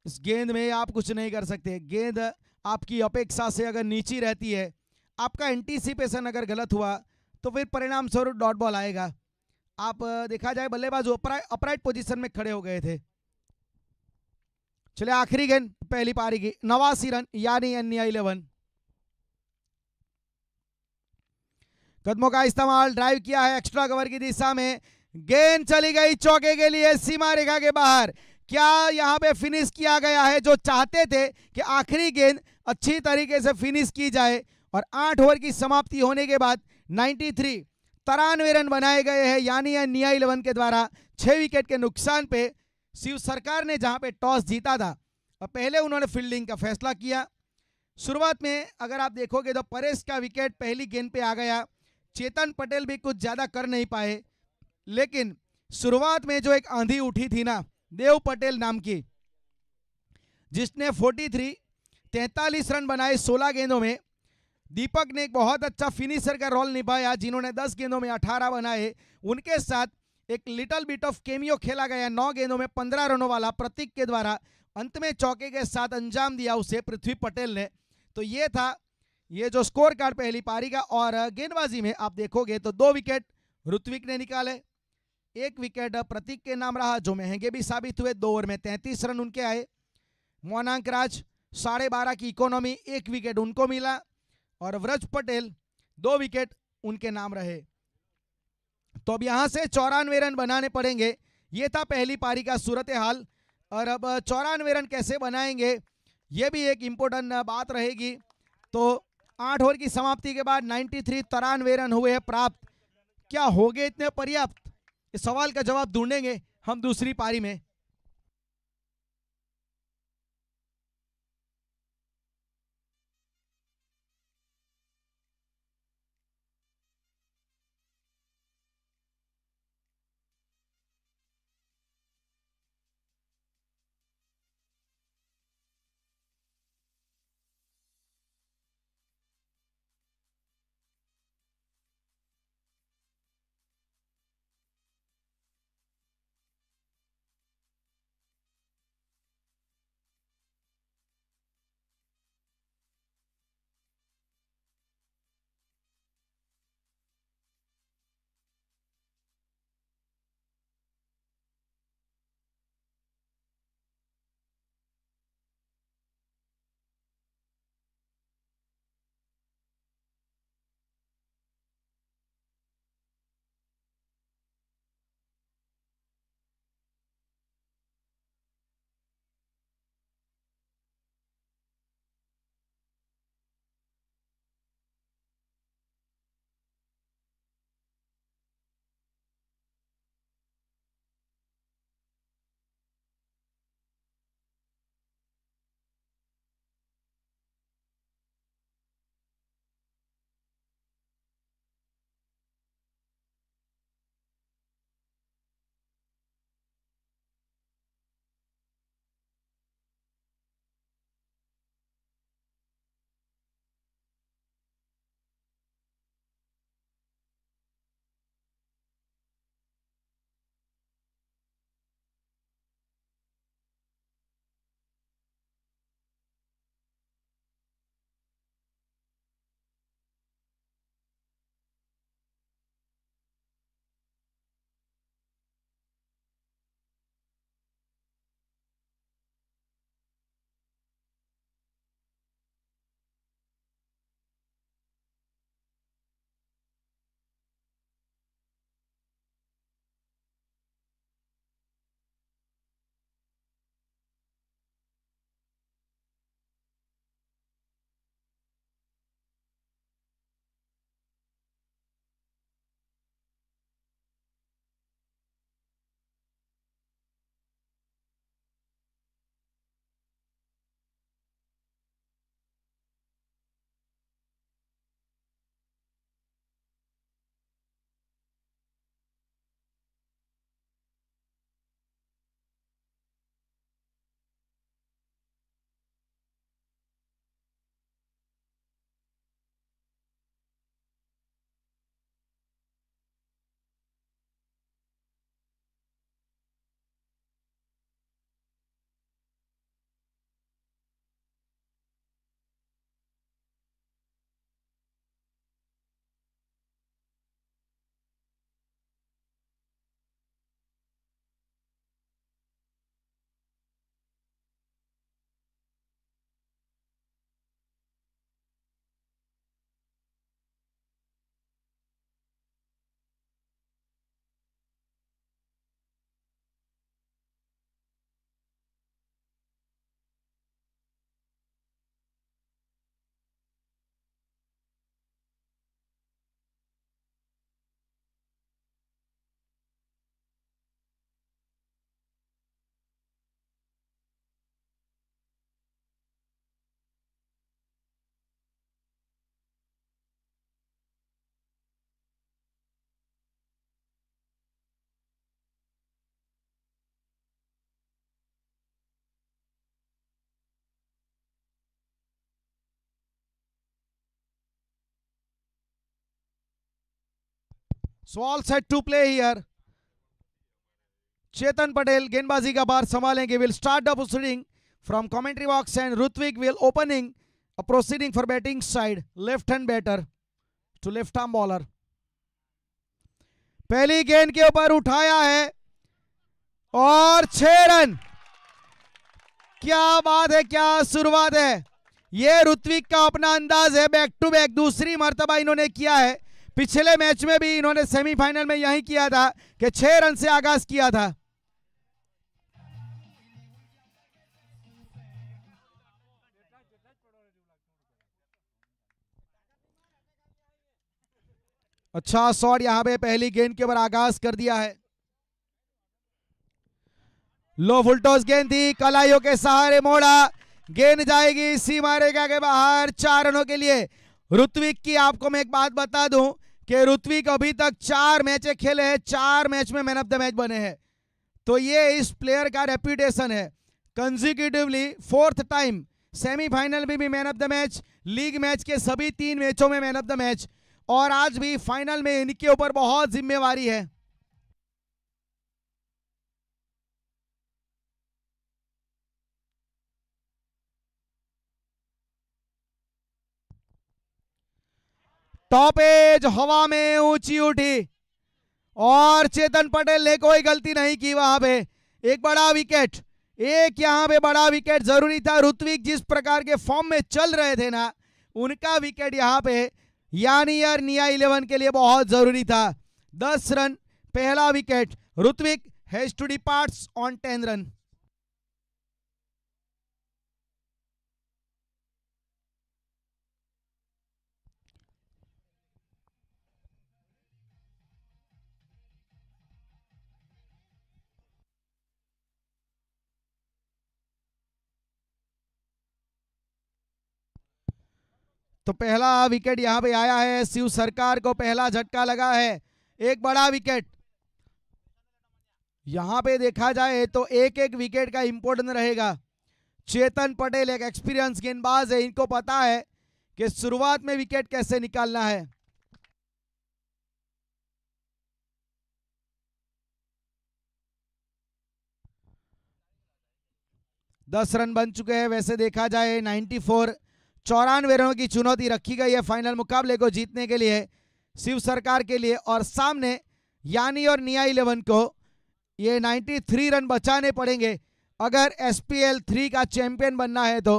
इस गेंद में आप कुछ नहीं कर सकते। गेंद आपकी अपेक्षा से अगर नीची रहती है, आपका एंटीसिपेशन अगर गलत हुआ तो फिर परिणाम स्वरूप डॉट बॉल आएगा। आप देखा जाए बल्लेबाज अपराइट पोजीशन में खड़े हो गए थे। चलिए आखिरी गेंद पहली पारी की, 89 रन यानी NEI 11। कदमों का इस्तेमाल, ड्राइव किया है एक्स्ट्रा कवर की दिशा में, गेंद चली गई चौके के लिए सीमा रेखा के बाहर। क्या यहां पे फिनिश किया गया है? जो चाहते थे कि आखिरी गेंद अच्छी तरीके से फिनिश की जाए और 8 ओवर की समाप्ति होने के बाद 93 रन बनाए गए हैं यानी NEI 11 के द्वारा 6 विकेट के नुकसान पे। शिव सरकार ने जहां पे टॉस जीता था और पहले उन्होंने फील्डिंग का फैसला किया। शुरुआत में अगर आप देखोगे तो परेश का विकेट पहली गेंद पे आ गया, चेतन पटेल भी कुछ ज्यादा कर नहीं पाए, लेकिन शुरुआत में जो एक आंधी उठी थी ना देव पटेल नाम की, जिसने 43 रन बनाए 16 गेंदों में। दीपक ने एक बहुत अच्छा फिनिशर का रोल निभाया जिन्होंने 10 गेंदों में 18 बनाए। उनके साथ एक लिटिल बिट ऑफ केमियो खेला गया 9 गेंदों में 15 रनों वाला प्रतीक के द्वारा, अंत में चौके के साथ अंजाम दिया उसे पृथ्वी पटेल ने। तो ये था ये जो स्कोर कार्ड पहली पारी का। और गेंदबाजी में आप देखोगे तो 2 विकेट ऋत्विक ने निकाले, 1 विकेट प्रतीक के नाम रहा जो महंगे भी साबित हुए। 2 ओवर में 33 रन उनके आए। मोनांक राज 12.5 की इकोनॉमी, 1 विकेट उनको मिला। और व्रज पटेल 2 विकेट उनके नाम रहे। तो अब यहां से 94 रन बनाने पड़ेंगे। ये था पहली पारी का सूरत हाल। और अब 94 रन कैसे बनाएंगे ये भी एक इंपॉर्टेंट बात रहेगी। तो 8 ओवर की समाप्ति के बाद 93 रन हुए हैं प्राप्त। क्या हो गए इतने पर्याप्त? इस सवाल का जवाब ढूंढेंगे हम दूसरी पारी में। So all set to play here. चेतन पटेल गेंदबाजी का बार संभालेंगे. Will start the proceeding. from commentary box, and Rutvik will opening proceeding for batting side, left hand batter to left arm bowler. पहली गेंद के ऊपर उठाया है और 6 रन। क्या बात है, क्या शुरुआत है। ये ऋत्विक का अपना अंदाज है, बैक टू बैक दूसरी मर्तबा इन्होंने किया है। पिछले मैच में भी इन्होंने सेमीफाइनल में यही किया था कि 6 रन से आगाज किया था। अच्छा शॉट यहां पे पहली गेंद के ऊपर आगाज कर दिया है। लो फुलटॉस गेंद थी, कलाइयों के सहारे मोड़ा, गेंद जाएगी सीमा रेखा के बाहर 4 रनों के लिए। ऋत्विक की आपको मैं एक बात बता दूं कि ऋत्विक अभी तक 4 मैचें खेले हैं, 4 मैच में मैन ऑफ द मैच बने हैं। तो ये इस प्लेयर का रेप्यूटेशन है। कंसेक्यूटिवली 4th टाइम सेमीफाइनल में भी man of the match, league match के सभी 3 मैचों में मैन ऑफ द मैच, और आज भी फाइनल में इनके ऊपर बहुत जिम्मेवारी है। टॉप एज हवा में ऊंची उठी और चेतन पटेल ने कोई गलती नहीं की। वहां पे एक बड़ा विकेट, एक यहां पे बड़ा विकेट जरूरी था। ऋत्विक जिस प्रकार के फॉर्म में चल रहे थे ना, उनका विकेट यहां पे यानी यार निया 11 के लिए बहुत जरूरी था। 10 रन पहला wicket. Ritwik has to departs on 10 run. तो पहला विकेट यहां पे आया है, शिव सरकार को पहला झटका लगा है, एक बड़ा विकेट। यहां पे देखा जाए तो एक एक विकेट का इंपॉर्टेंट रहेगा। चेतन पटेल एक एक्सपीरियंस गेंदबाज है, इनको पता है कि शुरुआत में विकेट कैसे निकालना है। दस रन बन चुके हैं। वैसे देखा जाए 94 94 रनों की चुनौती रखी गई है फाइनल मुकाबले को जीतने के लिए शिव सरकार के लिए, और सामने यानी और निया 11 को ये 93 रन बचाने पड़ेंगे अगर SPL 3 का चैंपियन बनना है तो।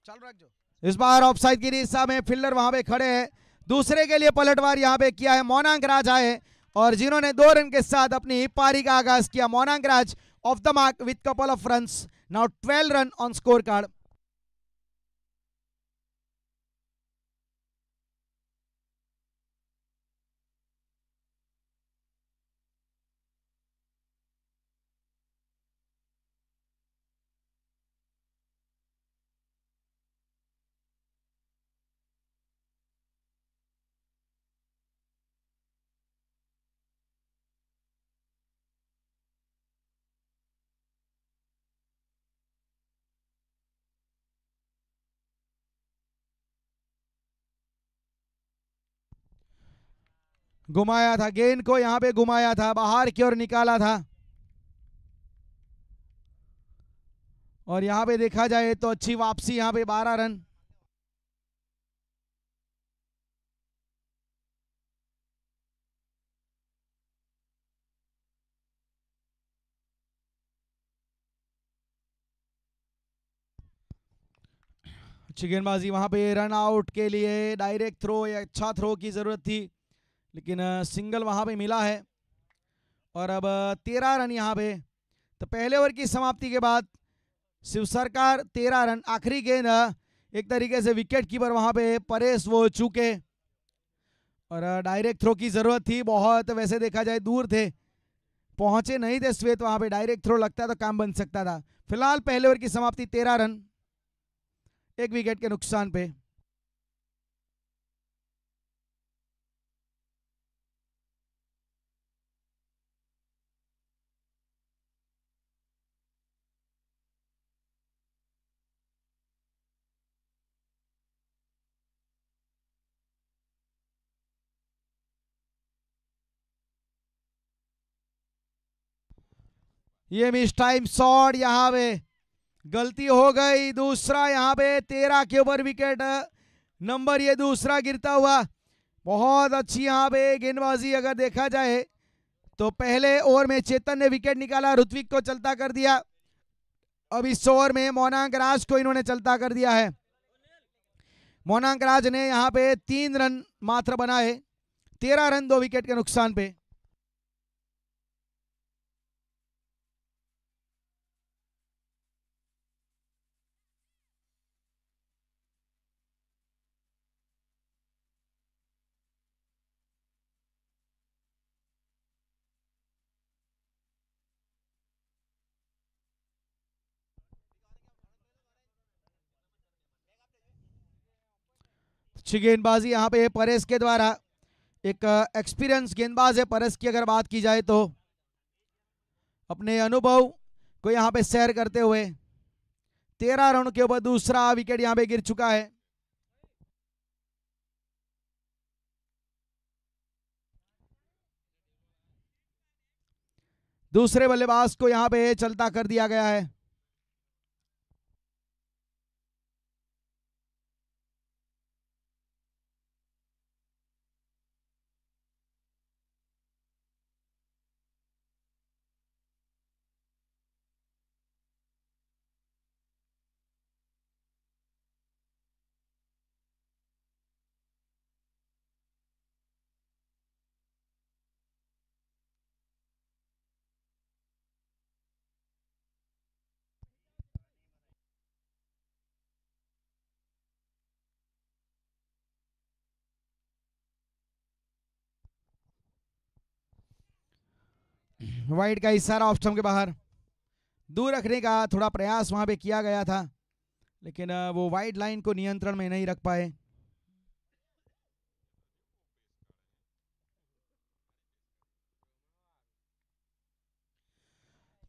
चल रख जो। इस बार ऑफसाइड की दिशा में फील्डर वहां पे खड़े हैं। दूसरे के लिए पलटवार यहां पे किया है मोनांक राज आए, और जिन्होंने 2 रन के साथ अपनी पारी का आगाज किया। मोनांक राज off the mark with couple of runs, now 12 run on scorecard. घुमाया था गेंद को, यहां पे घुमाया था, बाहर की ओर निकाला था। और यहां पे देखा जाए तो अच्छी वापसी, यहां पे 12 रन। अच्छी गेंदबाजी वहां पे रन आउट के लिए, डायरेक्ट थ्रो या अच्छा थ्रो की जरूरत थी, लेकिन सिंगल वहां पे मिला है। और अब 13 रन यहां पे। तो पहले ओवर की समाप्ति के बाद शिव सरकार 13 रन। आखिरी गेंद एक तरीके से विकेट कीपर वहां पे परेश वो चूके, और डायरेक्ट थ्रो की जरूरत थी बहुत। वैसे देखा जाए दूर थे, पहुंचे नहीं थे श्वेत, वहां पे डायरेक्ट थ्रो लगता तो काम बन सकता था। फिलहाल पहले ओवर की समाप्ति 13 रन, 1 विकेट के नुकसान पे। ये मिस टाइम शॉट, यहाँ पे गलती हो गई। दूसरा यहाँ पे 13 के ऊपर विकेट नंबर ये दूसरा गिरता हुआ। बहुत अच्छी यहाँ पे गेंदबाजी अगर देखा जाए तो पहले ओवर में चेतन ने विकेट निकाला, ऋत्विक को चलता कर दिया। अब इस ओवर में मोनांक राज को इन्होंने चलता कर दिया है। मोनांक राज ने यहाँ पे 3 रन मात्र बनाए, 13 रन 2 विकेट के नुकसान पे। अच्छी गेंदबाजी यहाँ पे परेश के द्वारा, एक एक्सपीरियंस गेंदबाज है परेश की अगर बात की जाए तो, अपने अनुभव को यहाँ पे शेयर करते हुए 13 रन के ऊपर दूसरा विकेट यहाँ पे गिर चुका है। दूसरे बल्लेबाज को यहाँ पे चलता कर दिया गया है। वाइड का इशारा ऑफ स्टंप के बाहर, दूर रखने का थोड़ा प्रयास वहां पे किया गया था, लेकिन वो वाइड लाइन को नियंत्रण में नहीं रख पाए।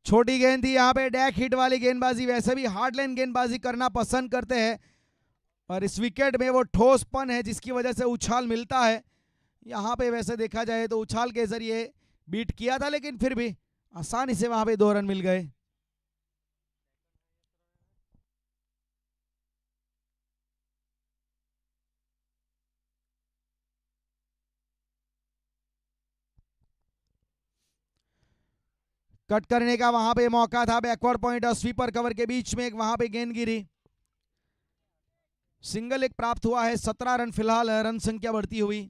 छोटी गेंद थी यहाँ पे, डैक हिट वाली गेंदबाजी, वैसे भी हार्ड लाइन गेंदबाजी करना पसंद करते हैं और इस विकेट में वो ठोसपन है जिसकी वजह से उछाल मिलता है। यहाँ पे वैसे देखा जाए तो उछाल के जरिए बीट किया था, लेकिन फिर भी आसानी से वहां पे 2 रन मिल गए। कट करने का वहां पे मौका था, बैकवर्ड पॉइंट और स्वीपर कवर के बीच में एक वहां पे गेंद गिरी। सिंगल एक प्राप्त हुआ है, 17 रन फिलहाल रन संख्या बढ़ती हुई।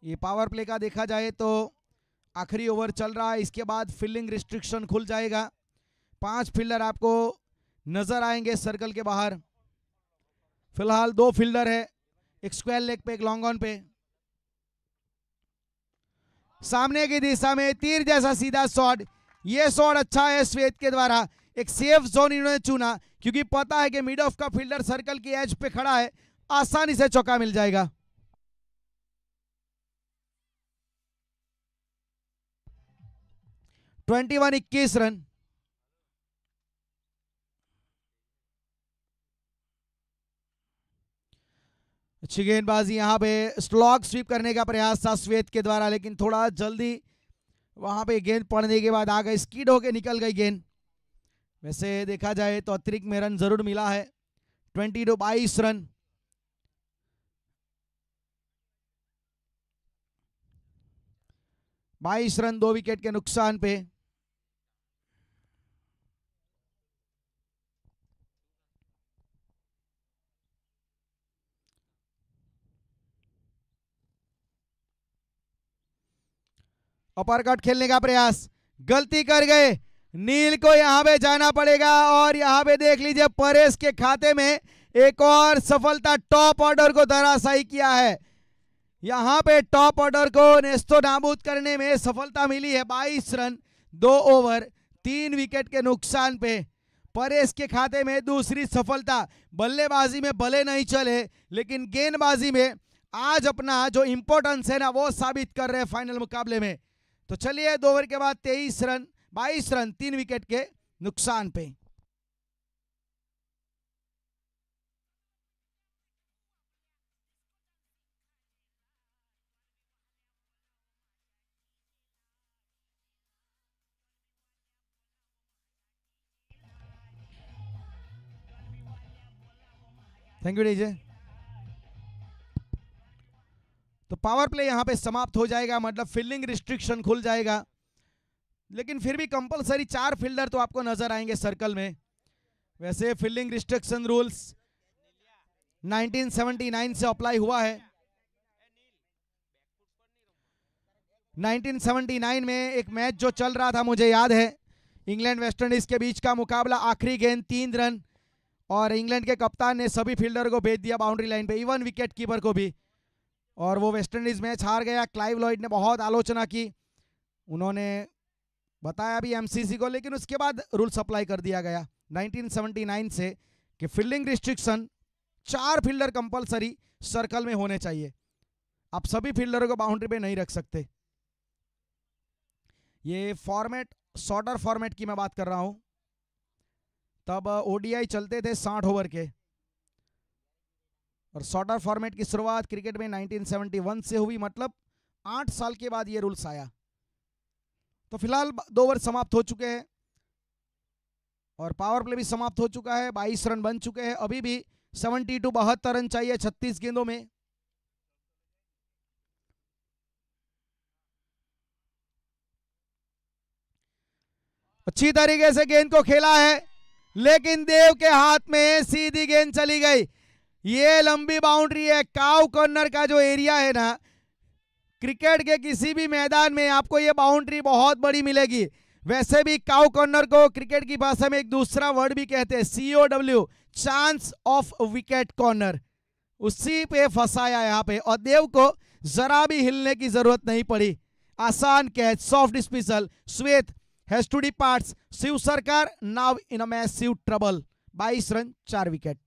ये पावर प्ले का देखा जाए तो आखिरी ओवर चल रहा है, इसके बाद फील्डिंग रिस्ट्रिक्शन खुल जाएगा। 5 फील्डर आपको नजर आएंगे सर्कल के बाहर। फिलहाल 2 फील्डर है, एक स्क्वायर लेग पे, एक लॉन्ग ऑन पे। सामने की दिशा में तीर जैसा सीधा शॉट, ये शॉट अच्छा है श्वेत के द्वारा। एक सेफ जोन इन्होंने चुना क्योंकि पता है कि मिड ऑफ का फील्डर सर्कल की एज पे खड़ा है, आसानी से चौका मिल जाएगा। 21 रन। अच्छी गेंदबाजी यहाँ पे, स्लॉग स्वीप करने का प्रयास था श्वेत के द्वारा, लेकिन थोड़ा जल्दी वहां पे गेंद पड़ने के बाद आ गई, स्कीड होके निकल गई गेंद। वैसे देखा जाए तो अतिरिक्त में रन जरूर मिला है, 22 रन। बाईस रन 2 विकेट के नुकसान पे। अपर कट खेलने का प्रयास, गलती कर गए, नील को यहां पे जाना पड़ेगा और यहां पे देख लीजिए परेश के खाते में एक और सफलता, टॉप ऑर्डर को धराशायी किया है। यहां पे टॉप ऑर्डर को नेस्तो नाबूद करने में सफलता मिली है। 22 रन 2 ओवर 3 विकेट के नुकसान पे परेश के खाते में दूसरी सफलता। बल्लेबाजी में भले नहीं चले, लेकिन गेंदबाजी में आज अपना जो इंपॉर्टेंस है ना वो साबित कर रहे हैं फाइनल मुकाबले में। तो चलिए 2 ओवर के बाद 23 रन 22 रन 3 विकेट के नुकसान पे। Thank you DJ. तो पावर प्ले यहां पे समाप्त हो जाएगा, मतलब फील्डिंग रिस्ट्रिक्शन खुल जाएगा, लेकिन फिर भी कंपलसरी 4 फील्डर तो आपको नजर आएंगे सर्कल में। वैसे फील्डिंग रिस्ट्रिक्शन रूल्स 1979 से अप्लाई हुआ है। 1979 में एक मैच जो चल रहा था, मुझे याद है, इंग्लैंड वेस्ट इंडीज के बीच का मुकाबला, आखिरी गेंद 3 रन, और इंग्लैंड के कप्तान ने सभी फील्डर को भेज दिया बाउंड्री लाइन पे, इवन विकेट कीपर को भी, और वो वेस्ट इंडीज मैच हार गया। क्लाइव लॉयड ने बहुत आलोचना की, उन्होंने बताया भी एमसीसी को, लेकिन उसके बाद रूल्स अप्लाई कर दिया गया 1979 से कि fielding restriction 4 fielder compulsory circle में होने चाहिए, आप सभी फील्डरों को बाउंड्री पे नहीं रख सकते। ये फॉर्मेट शॉर्टर फॉर्मेट की मैं बात कर रहा हूं, तब ओडीआई चलते थे 60 ओवर के, और शॉर्टर फॉर्मेट की शुरुआत क्रिकेट में 1971 से हुई, मतलब 8 साल के बाद ये रूल्स आया। तो फिलहाल 2 ओवर समाप्त हो चुके हैं और पावर प्ले भी समाप्त हो चुका है, 22 रन बन चुके हैं, अभी भी 72 रन चाहिए 36 गेंदों में। अच्छी तरीके से गेंद को खेला है, लेकिन देव के हाथ में सीधी गेंद चली गई। ये लंबी बाउंड्री है। काउ कॉर्नर का जो एरिया है ना, क्रिकेट के किसी भी मैदान में आपको ये बाउंड्री बहुत बड़ी मिलेगी। वैसे भी काउ कॉर्नर को क्रिकेट की भाषा में एक दूसरा वर्ड भी कहते हैं, COW, chance of wicket corner, उसी पे फंसाया यहाँ पे, और देव को जरा भी हिलने की जरूरत नहीं पड़ी। आसान कैच, सॉफ्ट डिस्मिसल, श्वेत हैज टू डिपार्ट्स, शिव सरकार now in a massive trouble. 22 run 4 wicket.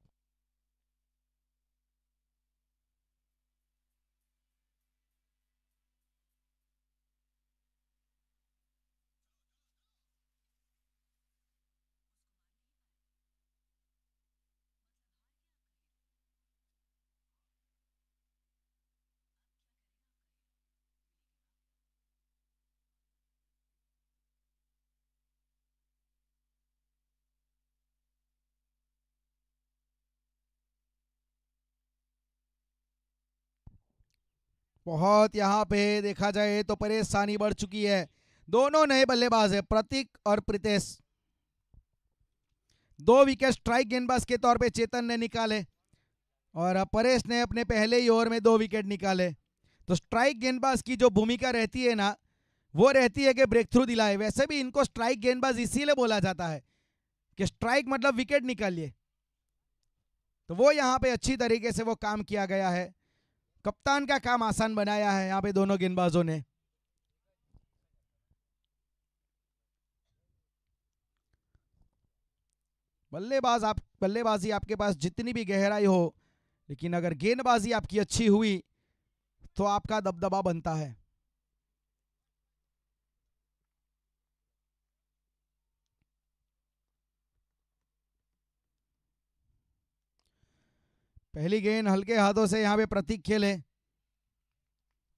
बहुत यहां पे देखा जाए तो परेशानी बढ़ चुकी है। दोनों नए बल्लेबाज है, प्रतीक और प्रीतेश। 2 विकेट स्ट्राइक गेंदबाज के तौर पे चेतन ने निकाले और परेश ने अपने पहले ही ओवर में 2 विकेट निकाले। तो स्ट्राइक गेंदबाज की जो भूमिका रहती है ना, वो रहती है कि ब्रेक थ्रू दिलाए। वैसे भी इनको स्ट्राइक गेंदबाज इसीलिए बोला जाता है कि स्ट्राइक मतलब विकेट निकालिए, तो वो यहाँ पे अच्छी तरीके से वो काम किया गया है। कप्तान का काम आसान बनाया है यहाँ पे दोनों गेंदबाजों ने। बल्लेबाजी आपके पास जितनी भी गहराई हो, लेकिन अगर गेंदबाजी आपकी अच्छी हुई तो आपका दबदबा बनता है। पहली गेंद हल्के हाथों से यहाँ पे प्रतीक खेले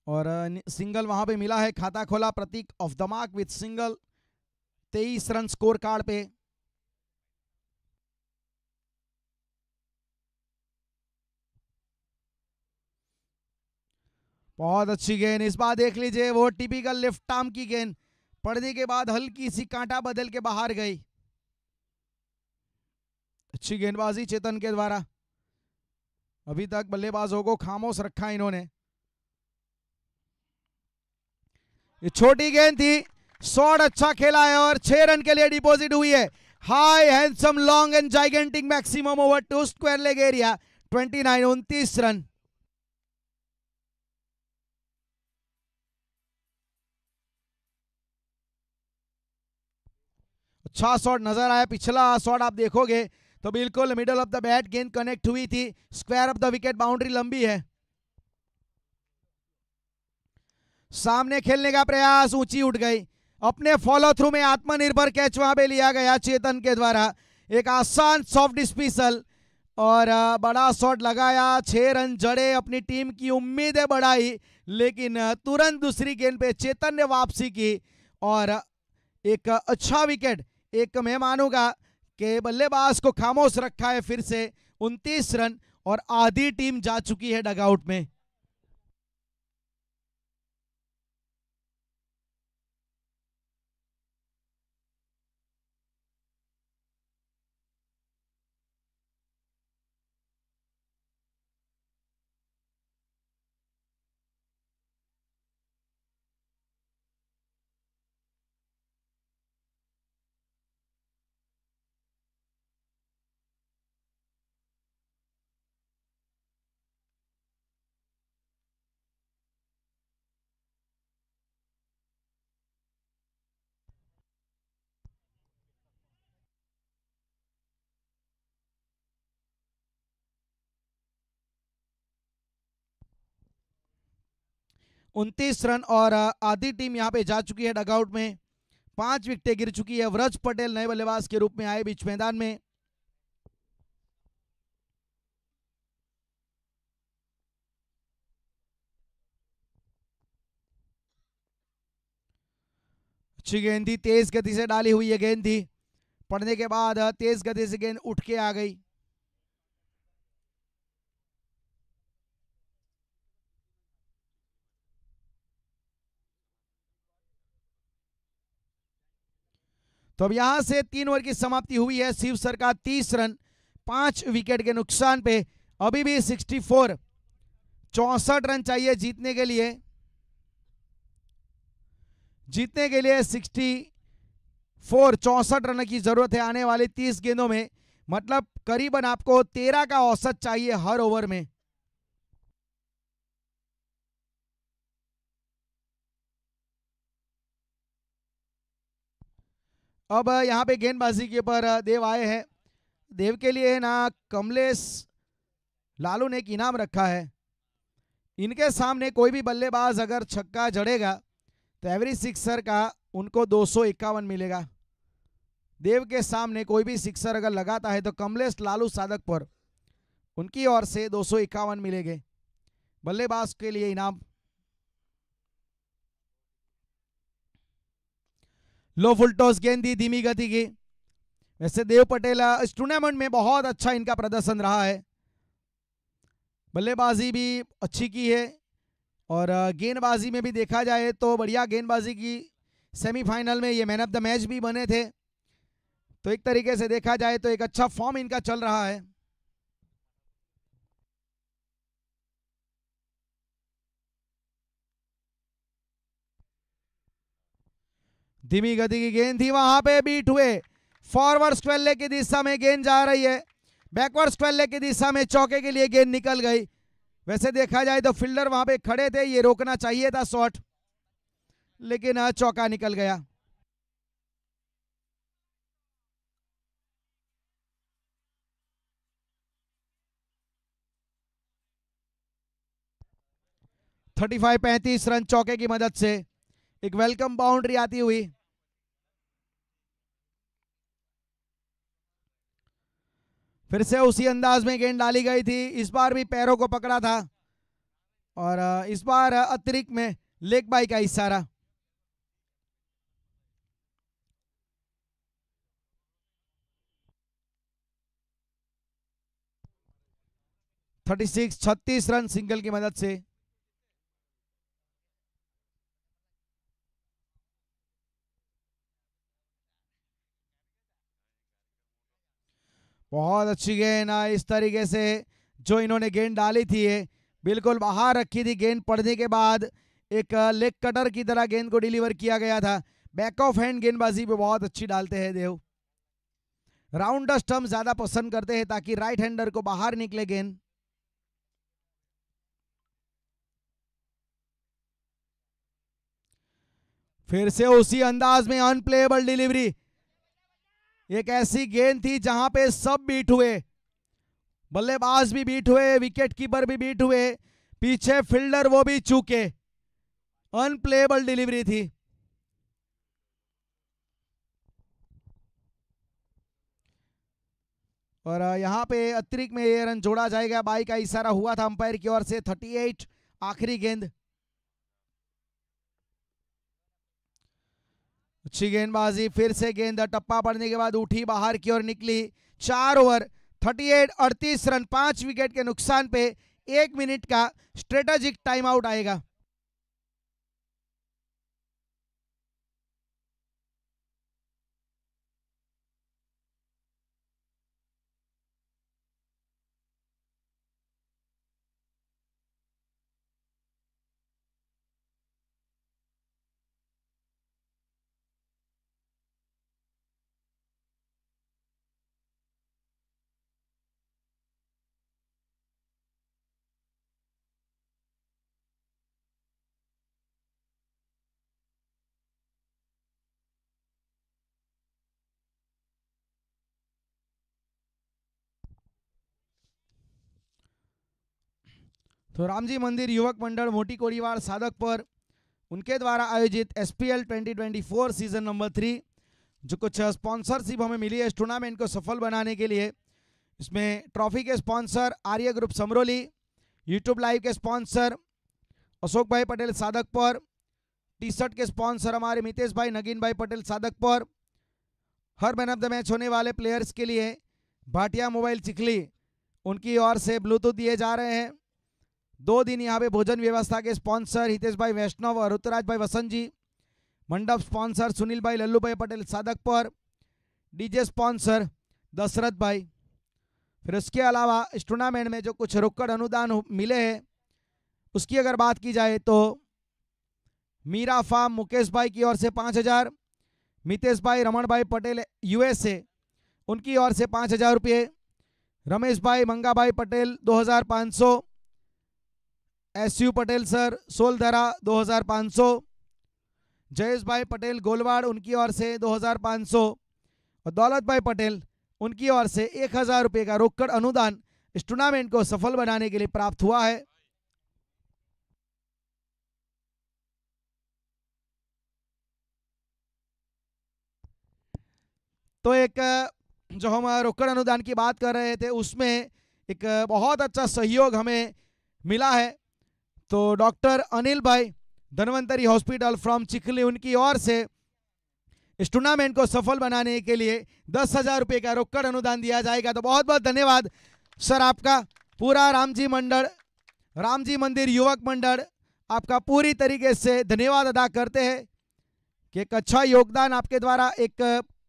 और सिंगल वहां पे मिला है। खाता खोला Prateek off the mark with single, 23 run scorecard पे। बहुत अच्छी गेंद, इस बार देख लीजिए वो टिपिकल लेफ्ट आर्म की गेंद पड़ने के बाद हल्की सी कांटा बदल के बाहर गई। अच्छी गेंदबाजी चेतन के द्वारा, अभी तक बल्लेबाजों को खामोश रखा इन्होंने। ये छोटी गेंद थी, शॉट अच्छा खेला है और 6 रन के लिए डिपॉजिट हुई है। High handsome long and gigantic maximum over 2 square leg area, 29 run. अच्छा शॉट नजर आया। पिछला शॉट आप देखोगे तो बिल्कुल मिडल ऑफ द बैट गेंद कनेक्ट हुई थी, square of the wicket, boundary लंबी है। सामने खेलने का प्रयास, ऊंची उठ गई। अपने फॉलो थ्रू में आत्मनिर्भर कैच वहां पे लिया गया चेतन के द्वारा। एक आसान सॉफ्ट डिस्मिसल और बड़ा शॉट लगाया, 6 रन जड़े, अपनी टीम की उम्मीदें बढ़ाई, लेकिन तुरंत दूसरी गेंद पे चेतन ने वापसी की और एक अच्छा विकेट। एक मैं मानूंगा कि बल्लेबाज को खामोश रखा है फिर से, 29 रन और आधी टीम जा चुकी है डगआउट में। उनतीस रन और आधी टीम यहां पे जा चुकी है डगआउट में। 5 विकेटें गिर चुकी है। व्रज पटेल नए बल्लेबाज के रूप में आए बीच मैदान में। अच्छी गेंद थी, तेज गति से डाली हुई है गेंद थी। पड़ने के बाद तेज गति से गेंद उठ के आ गई। तो अब यहां से 3 ओवर की समाप्ति हुई है। शिव सर का 30 रन 5 विकेट के नुकसान पे। अभी भी 64 रन चाहिए जीतने के लिए। 64 रन की जरूरत है आने वाली 30 गेंदों में। मतलब करीबन आपको 13 का औसत चाहिए हर ओवर में। अब यहां पे गेंदबाजी के ऊपर देव आए हैं। देव के लिए ना कमलेश लालू ने एक इनाम रखा है। इनके सामने कोई भी बल्लेबाज अगर छक्का जड़ेगा तो एवरेज सिक्सर का उनको 251 मिलेगा। देव के सामने कोई भी सिक्सर अगर लगाता है तो कमलेश लालू सादकपुर उनकी ओर से 251 मिलेंगे बल्लेबाज के लिए इनाम। लो फुल टॉस गेंद दी धीमी गति की। वैसे देव पटेल इस टूर्नामेंट में बहुत अच्छा इनका प्रदर्शन रहा है। बल्लेबाजी भी अच्छी की है और गेंदबाजी में भी देखा जाए तो बढ़िया गेंदबाजी की। सेमीफाइनल में ये मैन ऑफ द मैच भी बने थे। तो एक तरीके से देखा जाए तो एक अच्छा फॉर्म इनका चल रहा है। धीमी गति की गेंद थी, वहां पे बीट हुए। फॉरवर्ड स्क्वेल्ले की दिशा में गेंद जा रही है। बैकवर्ड स्क्वेल्ले की दिशा में चौके के लिए गेंद निकल गई। वैसे देखा जाए तो फील्डर वहां पे खड़े थे, ये रोकना चाहिए था शॉट, लेकिन चौका निकल गया। थर्टी 35 रन चौके की मदद से एक वेलकम बाउंड्री आती हुई। फिर से उसी अंदाज में गेंद डाली गई थी। इस बार भी पैरों को पकड़ा था और इस बार अतिरिक्त में लेग बाई का इशारा। थर्टी 36 रन सिंगल की मदद से। बहुत अच्छी गेंद। इस तरीके से जो इन्होंने गेंद डाली थी बिल्कुल बाहर रखी थी। गेंद पड़ने के बाद एक लेग कटर की तरह गेंद को डिलीवर किया गया था। बैक ऑफ हैंड गेंदबाजी पे बहुत अच्छी डालते हैं देव। राउंड स्टंप ज्यादा पसंद करते हैं ताकि राइट हैंडर को बाहर निकले गेंद। फिर से उसी अंदाज में अनप्लेएबल डिलीवरी। एक ऐसी गेंद थी जहां पे सब बीट हुए, बल्लेबाज भी बीट हुए, विकेट कीपर भी बीट हुए, पीछे फील्डर वो भी चूके। अनप्लेएबल डिलीवरी थी। और यहां पे अतिरिक्त में ये रन जोड़ा जाएगा। बाई का इशारा हुआ था अंपायर की ओर से। 38 आखिरी गेंद। अच्छी गेंदबाजी। फिर से गेंद टप्पा पड़ने के बाद उठी, बाहर की ओर निकली। 4 ओवर 38-38 रन, 5 विकेट के नुकसान पे 1 मिनट का स्ट्रेटेजिक टाइम आउट आएगा। तो रामजी मंदिर युवक मंडल मोटी कोड़ीवाड़ सादकपुर उनके द्वारा आयोजित SPL 2024 सीजन नंबर 3 जो कुछ स्पॉन्सरशिप हमें मिली है इस टूर्नामेंट को सफल बनाने के लिए। इसमें ट्रॉफी के स्पॉन्सर आर्य ग्रुप समरोली, यूट्यूब लाइव के स्पॉन्सर अशोक भाई पटेल सादकपुर, टी शर्ट के स्पॉन्सर हमारे मितेश भाई नगीन भाई Patel Sadakpur. Her man of the match होने वाले प्लेयर्स के लिए भाटिया मोबाइल चिखली उनकी ओर से ब्लूटूथ दिए जा रहे हैं। 2 दिन यहाँ पे भोजन व्यवस्था के स्पॉन्सर हितेश भाई वैष्णव और ऋतुराज भाई वसंत जी। मंडप स्पॉन्सर सुनील भाई लल्लू भाई पटेल सादकपुर, डीजे स्पॉन्सर दशरथ भाई। फिर उसके अलावा इस टूर्नामेंट में जो कुछ रोकड़ अनुदान मिले हैं उसकी अगर बात की जाए तो मीरा फार्म मुकेश भाई की ओर से 5000, मितेश भाई रमन भाई पटेल USA उनकी ओर से 5000 रुपये, रमेश भाई मंगा भाई पटेल 2500, SU पटेल सर सोलधरा 2500, जयेश भाई पटेल गोलवाड़ उनकी ओर से 2500 और दौलत भाई पटेल उनकी ओर से 1000 रुपये का रोकड़ अनुदान इस टूर्नामेंट को सफल बनाने के लिए प्राप्त हुआ है। तो एक जो हम रोकड़ अनुदान की बात कर रहे थे उसमें एक बहुत अच्छा सहयोग हमें मिला है। तो डॉक्टर अनिल भाई धनवंतरी हॉस्पिटल फ्रॉम चिखली उनकी ओर से इस टूर्नामेंट को सफल बनाने के लिए 10,000 रुपये का रोकड़ अनुदान दिया जाएगा। तो बहुत बहुत धन्यवाद सर आपका। पूरा रामजी मंदिर युवक मंडल आपका पूरी तरीके से धन्यवाद अदा करते हैं कि एक अच्छा योगदान आपके द्वारा एक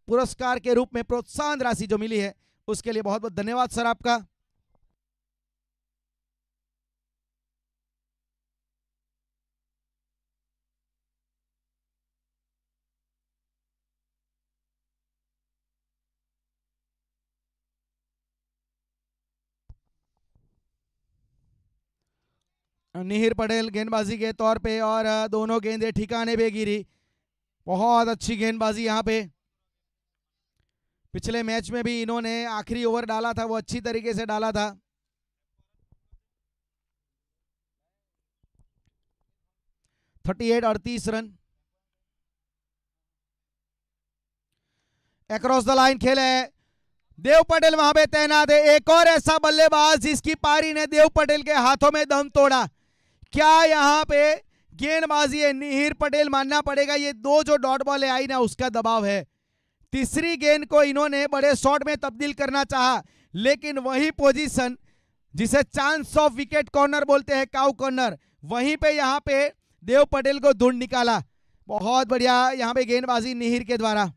पुरस्कार के रूप में प्रोत्साहन राशि जो मिली है उसके लिए बहुत बहुत धन्यवाद सर आपका। निहिर पटेल गेंदबाजी के तौर पे और दोनों गेंदें ठिकाने पे गिरी। बहुत अच्छी गेंदबाजी यहाँ पे। पिछले मैच में भी इन्होंने आखिरी ओवर डाला था वो अच्छी तरीके से डाला था। Thirty 38 run across the line खेल है। देव पटेल वहां पे तैनात है। एक और ऐसा बल्लेबाज जिसकी पारी ने देव पटेल के हाथों में दम तोड़ा। क्या यहाँ पे गेंदबाजी है निहिर पटेल मानना पड़ेगा। ये 2 जो डॉट बॉल आई ना उसका दबाव है। तीसरी गेंद को इन्होंने बड़े शॉट में तब्दील करना चाहा लेकिन वही पोजीशन जिसे चांस ऑफ विकेट कॉर्नर बोलते हैं काउ कॉर्नर वहीं पे यहाँ पे देव पटेल को ढूंढ निकाला। बहुत बढ़िया यहाँ पे गेंदबाजी निहिर के द्वारा।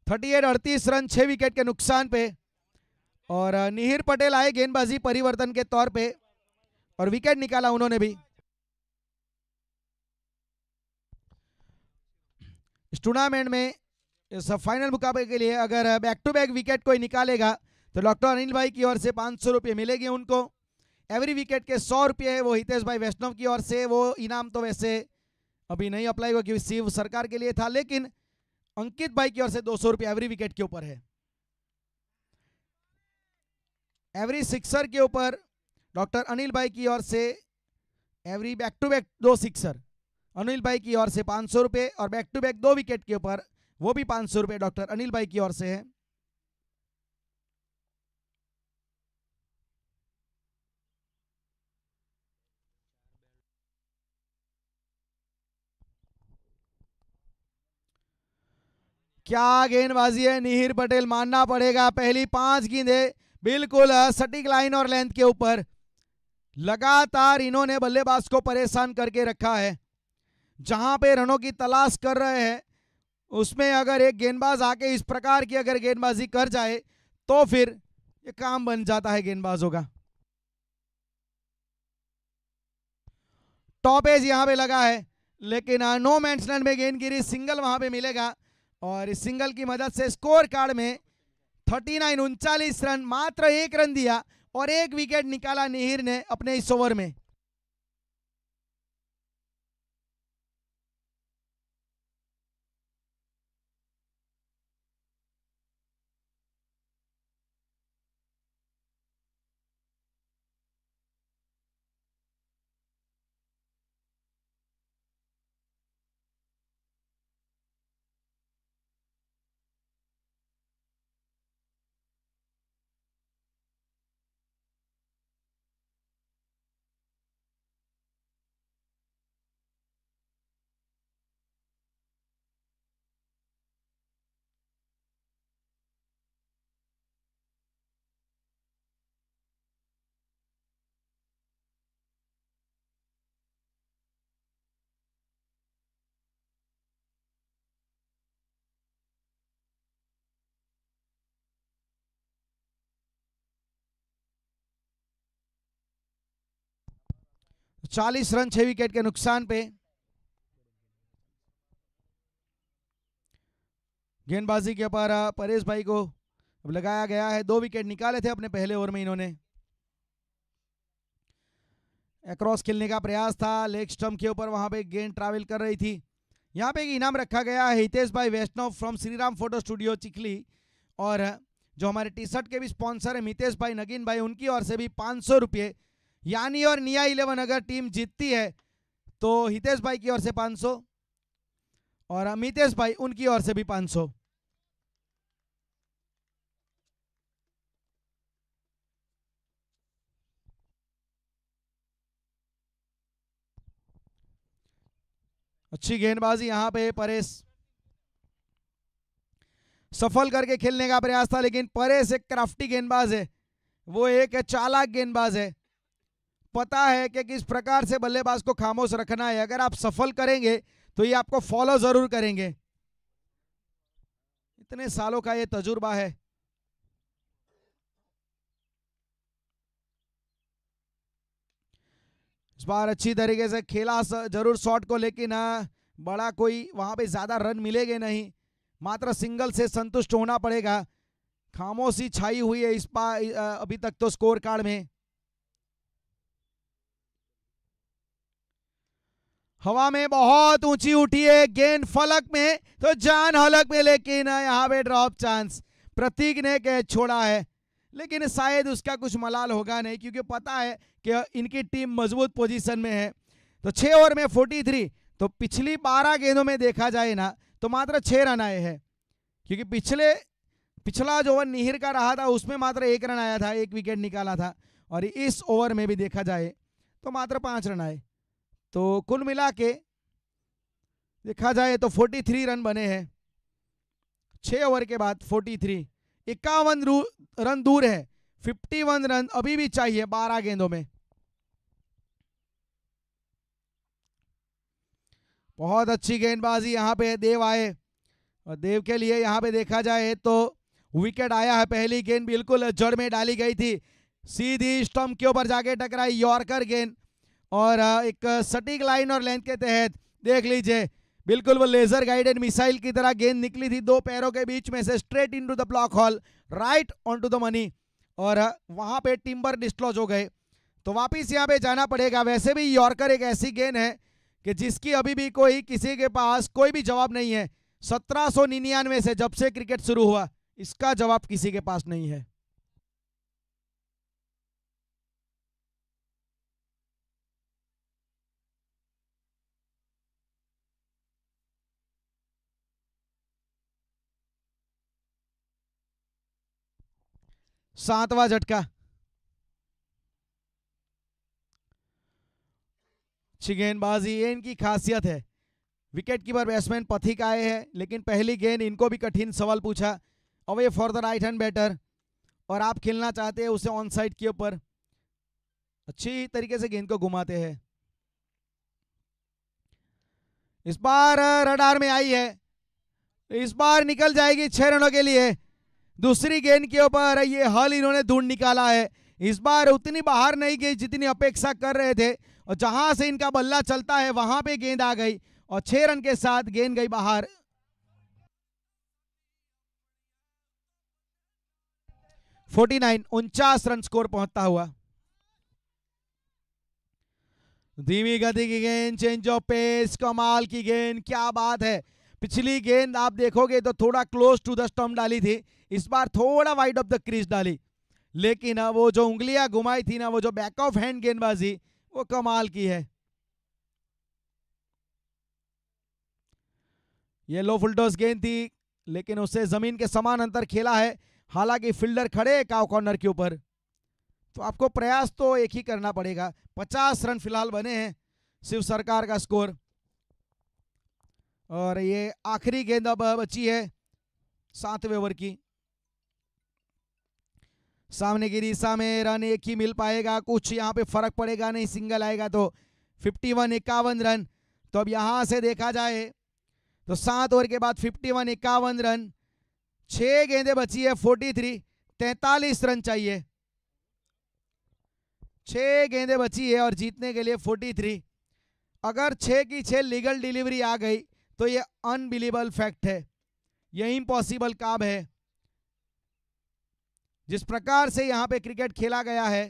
थर्टी 38 रन 6 विकेट के नुकसान पे और निहिर पटेल आए गेंदबाजी परिवर्तन के तौर पे और विकेट निकाला उन्होंने भी। इस टूर्नामेंट में इस फाइनल मुकाबले के लिए अगर बैक टू बैक विकेट कोई निकालेगा तो डॉक्टर अनिल भाई की ओर से 500 रुपये मिलेंगे उनको। एवरी विकेट के 100 रुपये वो हितेश भाई वैष्णव की ओर से। वो इनाम तो वैसे अभी नहीं अप्लाई हुआ क्योंकि सिर्फ सरकार के लिए था लेकिन अंकित भाई की ओर से 200 रुपये एवरी विकेट के ऊपर है। एवरी सिक्सर के ऊपर डॉक्टर अनिल भाई की ओर से every back to back 2 sixer Anil भाई की ओर से 500 रुपए, और बैक टू बैक 2 विकेट के ऊपर वो भी 500 रुपए डॉक्टर अनिल भाई की ओर से है। क्या गेंदबाजी है निहिर पटेल, मानना पड़ेगा। पहली 5 गेंदें बिल्कुल सटीक लाइन और लेंथ के ऊपर, लगातार इन्होंने बल्लेबाज को परेशान करके रखा है। जहां पे रनों की तलाश कर रहे हैं उसमें अगर एक गेंदबाज आके इस प्रकार की अगर गेंदबाजी कर जाए तो फिर ये काम बन जाता है गेंदबाजों का। टॉप एज यहां पे लगा है, लेकिन नो मैंस लैंड में गेंद गिरी, सिंगल वहां पे मिलेगा, और इस सिंगल की मदद से स्कोर कार्ड में 39 रन, मात्र 1 रन दिया और 1 विकेट निकाला निहिर ने अपने इस ओवर में। तो 40 रन 6 विकेट के नुकसान पे गेंदबाजी के ऊपर परेश भाई को लगाया गया है। 2 विकेट निकाले थे अपने पहले ओवर में इन्होंने। अक्रॉस खेलने का प्रयास था, लेग स्टंप के ऊपर वहां पे गेंद ट्रैवल कर रही थी। यहाँ पे एक इनाम रखा गया है हितेश भाई Vaishnav from Shriram photo studio Chikhli, और जो हमारे टी शर्ट के भी स्पॉन्सर है मितेश भाई नगीन भाई, उनकी ओर से भी 500 रुपये। यानी और निया 11 अगर टीम जीतती है तो हितेश भाई की ओर से 500 और मितेश भाई उनकी ओर से भी 500। अच्छी गेंदबाजी यहां पे परेश, सफल करके खेलने का प्रयास था, लेकिन परेश एक क्राफ्टी गेंदबाज है, वो एक चालाक गेंदबाज है। पता है कि किस प्रकार से बल्लेबाज को खामोश रखना है। अगर आप सफल करेंगे तो ये आपको फॉलो जरूर करेंगे। इतने सालों का ये तजुर्बा है। इस बार अच्छी तरीके से खेला जरूर शॉट को, लेकिन बड़ा कोई वहां पे ज्यादा रन मिलेंगे नहीं, मात्र सिंगल से संतुष्ट होना पड़ेगा। खामोशी छाई हुई है इस बार अभी तक तो स्कोर कार्ड में। हवा में बहुत ऊंची उठी है गेंद, फलक में तो जान हलक में, लेकिन यहाँ पे ड्रॉप चांस। प्रतीक ने कैच छोड़ा है, लेकिन शायद उसका कुछ मलाल होगा नहीं, क्योंकि पता है कि इनकी टीम मजबूत पोजीशन में है। तो 6 ओवर में 43, तो पिछली 12 गेंदों में देखा जाए ना तो मात्र 6 रन आए हैं, क्योंकि पिछला जो ओवर निहिर का रहा था उसमें मात्र 1 रन आया था, 1 विकेट निकाला था, और इस ओवर में भी देखा जाए तो मात्र 5 रन आए। तो कुल मिला के देखा जाए तो 43 रन बने हैं 6 ओवर के बाद। 43, 51 रन दूर है, 51 रन अभी भी चाहिए 12 गेंदों में। बहुत अच्छी गेंदबाजी यहाँ पे देव आए, और देव के लिए यहाँ पे देखा जाए तो विकेट आया है। पहली गेंद बिल्कुल जड़ में डाली गई थी, सीधी स्टंप के ऊपर जाके टकराई, यॉर्कर गेंद, और एक सटीक लाइन और लेंथ के तहत देख लीजिए बिल्कुल वो लेजर गाइडेड मिसाइल की तरह गेंद निकली थी 2 पैरों के बीच में से, straight into the block hole, right on to the money, और वहां पे टिम्बर डिस्क्लोज हो गए। तो वापिस यहाँ पे जाना पड़ेगा। वैसे भी यॉर्कर एक ऐसी गेंद है कि जिसकी अभी भी किसी के पास कोई भी जवाब नहीं है। 1799 से जब से क्रिकेट शुरू हुआ इसका जवाब किसी के पास नहीं है। 7वां झटका। अच्छी गेंदबाजी, ये इनकी खासियत है। विकेट कीपर बैट्समैन पथिक आए हैं, लेकिन पहली गेंद इनको भी कठिन सवाल पूछा। Away for the right hand batter, और आप खेलना चाहते हैं उसे ऑन साइड के ऊपर। अच्छी तरीके से गेंद को घुमाते हैं। इस बार रडार में आई है, इस बार निकल जाएगी 6 रनों के लिए। दूसरी गेंद के ऊपर ये हल इन्होंने ढूंढ निकाला है। इस बार उतनी बाहर नहीं गई जितनी अपेक्षा कर रहे थे, और जहां से इनका बल्ला चलता है वहां पे गेंद आ गई, और 6 रन के साथ गेंद गई बाहर। 49 रन स्कोर पहुंचता हुआ। धीमी गति की गेंद, चेंज ऑफ पेस, कमाल की गेंद, क्या बात है। पिछली गेंद आप देखोगे तो थोड़ा क्लोज टू द स्टंप डाली थी, इस बार थोड़ा वाइड ऑफ द क्रीज डाली, लेकिन वो जो उंगलियां घुमाई थी ना, वो जो बैक ऑफ हैंड गेंदबाजी, वो कमाल की है। ये लो फुलटॉस गेंद थी, लेकिन उससे जमीन के समान अंतर खेला है। हालांकि फील्डर खड़े काव कॉर्नर के ऊपर, तो आपको प्रयास तो एक ही करना पड़ेगा। 50 रन फिलहाल बने हैं शिव सरकार का स्कोर, और ये आखिरी गेंद अब बची है 7वें ओवर की। सामने की दिशा में रन एक ही मिल पाएगा, कुछ यहाँ पे फर्क पड़ेगा नहीं, सिंगल आएगा तो 51-51 रन। तो अब यहां से देखा जाए तो 7 ओवर के बाद 51-51 रन, 6 गेंदें बची है 43, 43 रन चाहिए। 6 गेंदें बची है और जीतने के लिए 43। अगर 6 की 6 लीगल डिलीवरी आ गई तो ये अनबिलीवेबल फैक्ट है, ये इम्पॉसिबल काम है। जिस प्रकार से यहां पे क्रिकेट खेला गया है,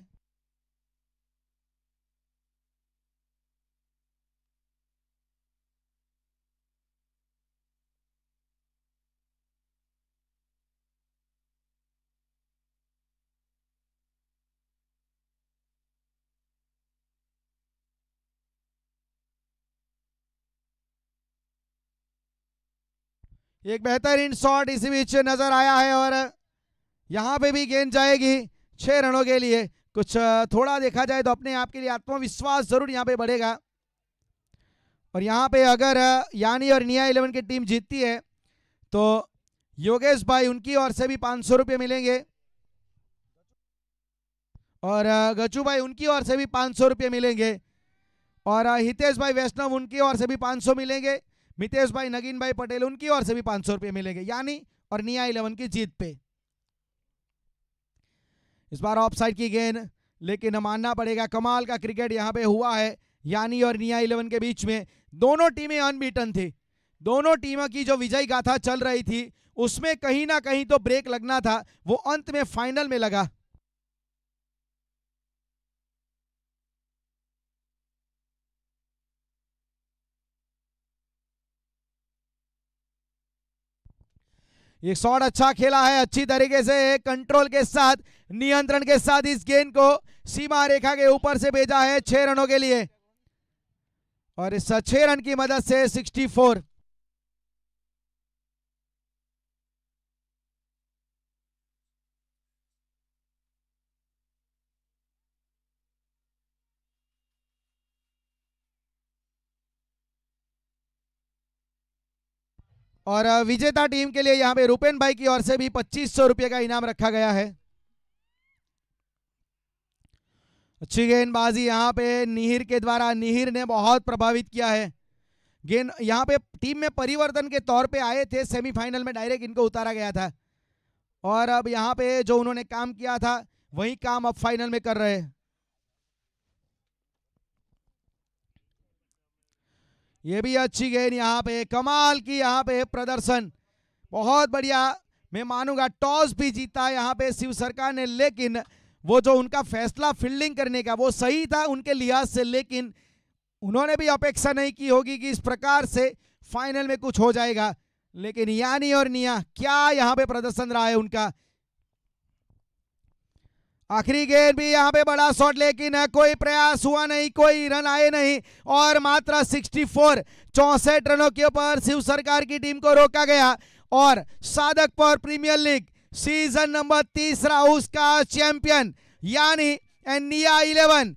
एक बेहतरीन शॉट इसी बीच नजर आया है, और यहां पे भी गेंद जाएगी 6 रनों के लिए। कुछ थोड़ा देखा जाए तो अपने आप के लिए आत्मविश्वास जरूर यहां पे बढ़ेगा। और यहां पे अगर यानी और निया 11 की टीम जीतती है तो योगेश भाई उनकी ओर से भी 500 रुपये मिलेंगे, और गचू भाई उनकी ओर से भी 500 रुपये मिलेंगे, और हितेश भाई वैष्णव उनकी ओर से भी 500 मिलेंगे, मितेश भाई नगीन भाई पटेल उनकी ओर से भी 500 रुपये मिलेंगे, यानी और निया 11 की जीत पे। इस बार ऑफ साइड की गेंद, लेकिन मानना पड़ेगा कमाल का क्रिकेट यहां पे हुआ है यानी और निया 11 के बीच में। दोनों टीमें अनबीटन थी, दोनों टीमों की जो विजय गाथा चल रही थी उसमें कहीं ना कहीं तो ब्रेक लगना था, वो अंत में फाइनल में लगा। ये शॉट अच्छा खेला है, अच्छी तरीके से कंट्रोल के साथ, नियंत्रण के साथ इस गेंद को सीमा रेखा के ऊपर से भेजा है 6 रनों के लिए, और इस 6 रन की मदद से 64। और विजेता टीम के लिए यहां पे रूपेन भाई की ओर से भी 2500 रुपए का इनाम रखा गया है। अच्छी गेंदबाजी यहां पे निहिर के द्वारा, निहिर ने बहुत प्रभावित किया है। गेंद यहां पे टीम में परिवर्तन के तौर पे आए थे, सेमीफाइनल में डायरेक्ट इनको उतारा गया था, और अब यहां पे जो उन्होंने काम किया था वही काम अब फाइनल में कर रहे हैं। ये भी अच्छी गेंद, यहाँ पे कमाल की यहाँ पे प्रदर्शन, बहुत बढ़िया। मैं मानूंगा टॉस भी जीता यहाँ पे शिव सरकार ने, लेकिन वो जो उनका फैसला फील्डिंग करने का वो सही था उनके लिहाज से, लेकिन उन्होंने भी अपेक्षा नहीं की होगी कि इस प्रकार से फाइनल में कुछ हो जाएगा। लेकिन यानी और निया क्या यहाँ पे प्रदर्शन रहा है उनका। आखिरी गेंद भी यहाँ पे बड़ा शॉट, लेकिन कोई प्रयास हुआ नहीं, कोई रन आए नहीं, और मात्र 64 रनों के ऊपर शिव सरकार की टीम को रोका गया, और Sadhak power premier league season number 3 उसका चैंपियन यानी एनिया 11